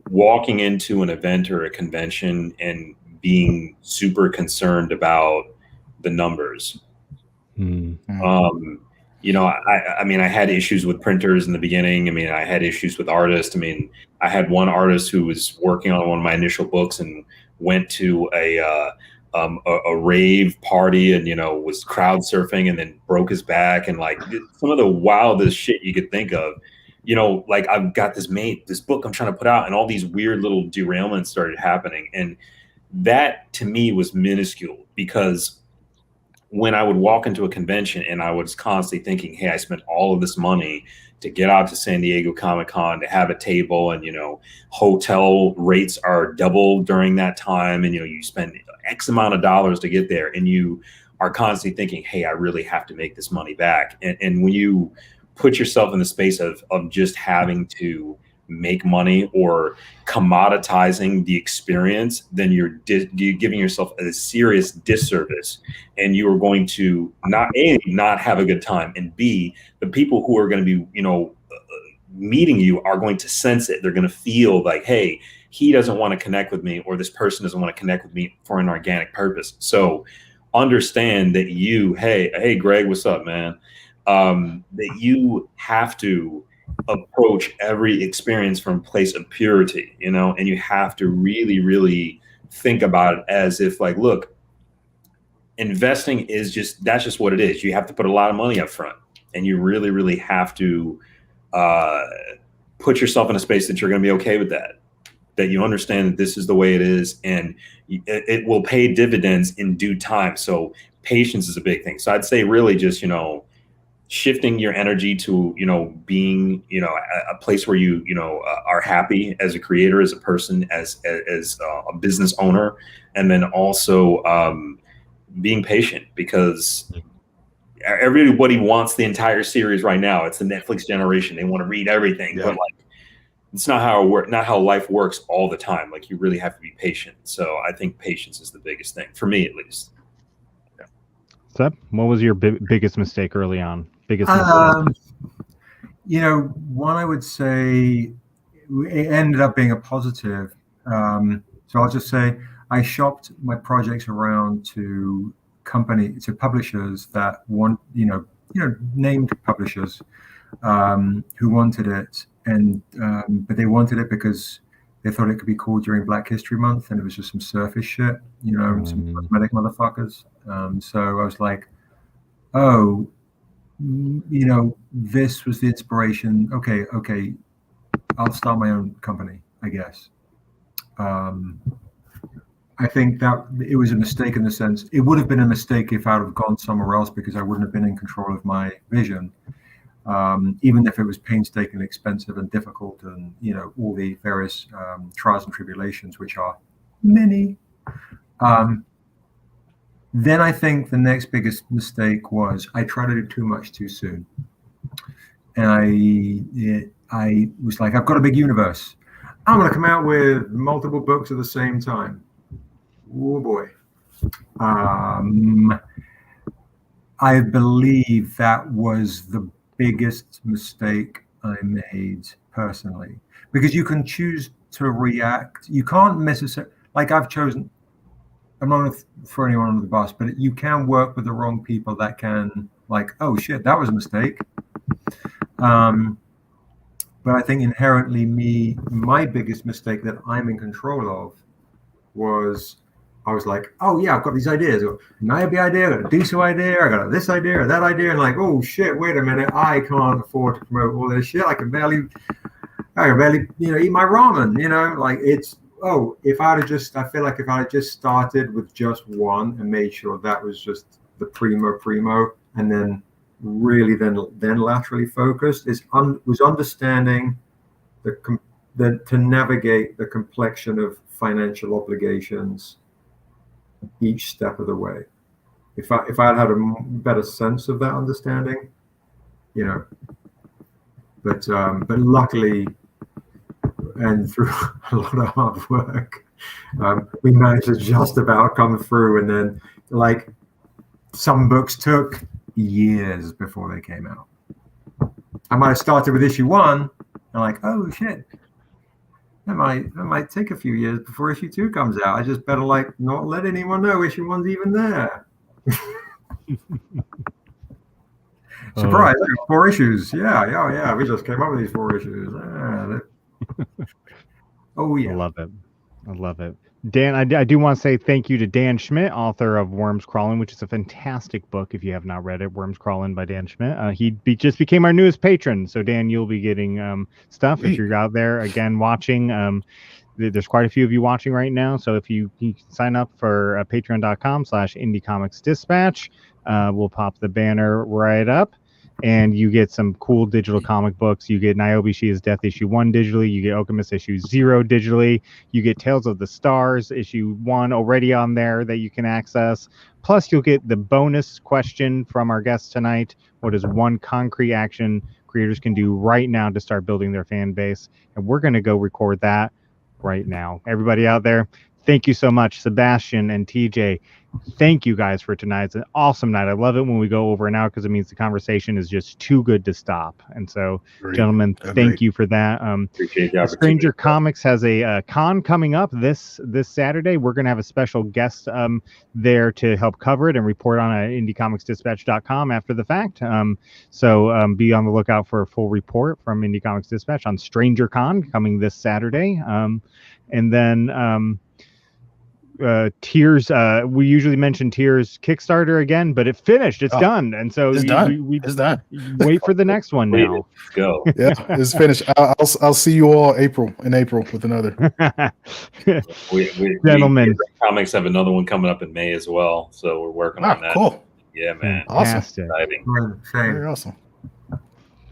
walking into an event or a convention and being super concerned about the numbers. I mean, I had issues with printers in the beginning. I mean, I had issues with artists. I mean, I had one artist who was working on one of my initial books and went to a rave party and, was crowd surfing and then broke his back, and like some of the wildest shit you could think of. Like I've got this book I'm trying to put out, and all these weird little derailments started happening. And that to me was minuscule, because when I would walk into a convention and I was constantly thinking, hey, I spent all of this money to get out to San Diego Comic-Con, to have a table, and, hotel rates are double during that time. And, you spend X amount of dollars to get there, and you are constantly thinking, hey, I really have to make this money back. And when you put yourself in the space of just having to make money or commoditizing the experience, then you're giving yourself a serious disservice, and you are going to not have a good time, and B, the people who are going to be meeting you are going to sense it. They're going to feel like, hey, he doesn't want to connect with me, or this person doesn't want to connect with me for an organic purpose. So understand that hey Greg, what's up, man? That you have to approach every experience from a place of purity, and you have to really, really think about it as if, like, look, investing that's just what it is. You have to put a lot of money up front, and you really, really have to put yourself in a space that you're going to be okay with that you understand that this is the way it is, and it will pay dividends in due time. So patience is a big thing. So I'd say really just, shifting your energy to, being, a place where you are happy as a creator, as a person, as a business owner, and then also being patient, because everybody wants the entire series right now. It's the Netflix generation. They want to read everything, but like, it's not how life works all the time. Like, you really have to be patient. So I think patience is the biggest thing for me, at least. Seb, what was your biggest mistake early on? One I would say it ended up being a positive. So I'll just say I shopped my projects around to publishers that want, named publishers who wanted it, and but they wanted it because they thought it could be cool during Black History Month, and it was just some surface shit, some cosmetic motherfuckers. So I was like, oh, this was the inspiration. Okay, I'll start my own company, I guess. I think that it was a mistake in the sense, it would have been a mistake if I would have gone somewhere else, because I wouldn't have been in control of my vision. Even if it was painstakingly expensive and difficult, and all the various trials and tribulations, which are many. Then I think the next biggest mistake was I tried to do too much too soon. and I was like, I've got a big universe. I'm going to come out with multiple books at the same time. Oh boy. I believe that was the biggest mistake I made personally, because you can choose to react. You can't necessarily, like I've chosen, I'm not going to throw anyone under the bus, but you can work with the wrong people that can like, oh shit, that was a mistake. But I think inherently my biggest mistake that I'm in control of was I was like, oh yeah, I've got these ideas. An IB idea, I got a diesel idea, I got this idea or that idea, and like, oh shit, wait a minute, I can't afford to promote all this shit. I can barely, eat my ramen. Like it's if I'd have just, I feel like if I had just started with just one and made sure that was just the primo, and then really then laterally focused was understanding to navigate the complexion of financial obligations each step of the way. If I'd had a better sense of that understanding, but luckily and through a lot of hard work, we managed to just about come through. And then like some books took years before they came out. I might have started with issue 1 and like, oh shit, that might take a few years before issue 2 comes out. I just better like not let anyone know issue 1's even there. Surprise, 4 issues. Yeah. We just came up with these 4 issues. Oh yeah. I love it. Dan, I do want to say thank you to Dan Schmidt, author of Worms Crawling, which is a fantastic book if you have not read it. Worms Crawling by Dan Schmidt. He just became our newest patron. So Dan, you'll be getting stuff if you're out there again watching. There's quite a few of you watching right now. So if you sign up for patreon.com/indiecomicsdispatch, we'll pop the banner right up. And you get some cool digital comic books. You get Niobe She Is Death issue 1 digitally. You get Okemos issue 0 digitally. You get Tales of the Stars issue 1 already on there that you can access. Plus, you'll get the bonus question from our guest tonight. What is one concrete action creators can do right now to start building their fan base? And we're going to go record that right now. Everybody out there, thank you so much. Sebastian and TJ, thank you guys for tonight. It's an awesome night. I love it when we go over an hour because it means the conversation is just too good to stop. And so, gentlemen, thank you for that. Appreciate the Stranger Comics has a con coming up this Saturday. We're going to have a special guest there to help cover it and report on indiecomicsdispatch.com after the fact. So be on the lookout for a full report from Indie Comics Dispatch on Stranger Con coming this Saturday. And then Tyr's we usually mention Tyr's Kickstarter again, but it finished. It's done. And so it's done. Wait for the next one now. Go. Yeah, it's finished. I'll see you all in April with another. Gentlemen, comics have another one coming up in May as well, so we're working on that. Cool. Yeah, man. Awesome. Exciting. Very awesome.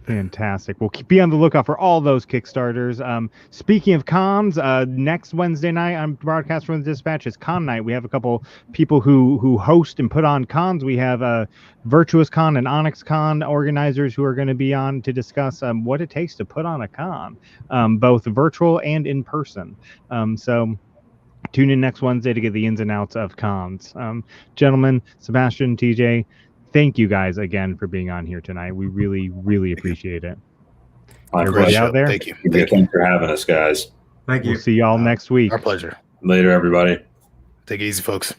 Fantastic. We'll be on the lookout for all those Kickstarters. Speaking of cons, next Wednesday night on Broadcast from the Dispatch is Con Night. We have a couple people who host and put on cons. We have Virtuous Con and Onyx Con organizers who are going to be on to discuss what it takes to put on a con, both virtual and in person. So tune in next Wednesday to get the ins and outs of cons. Gentlemen, Sebastian, TJ, thank you guys again for being on here tonight. We really, really appreciate it. Everybody out there, thank you. Thanks for having us, guys. Thank you. We'll see y'all next week. Our pleasure. Later, everybody. Take it easy, folks.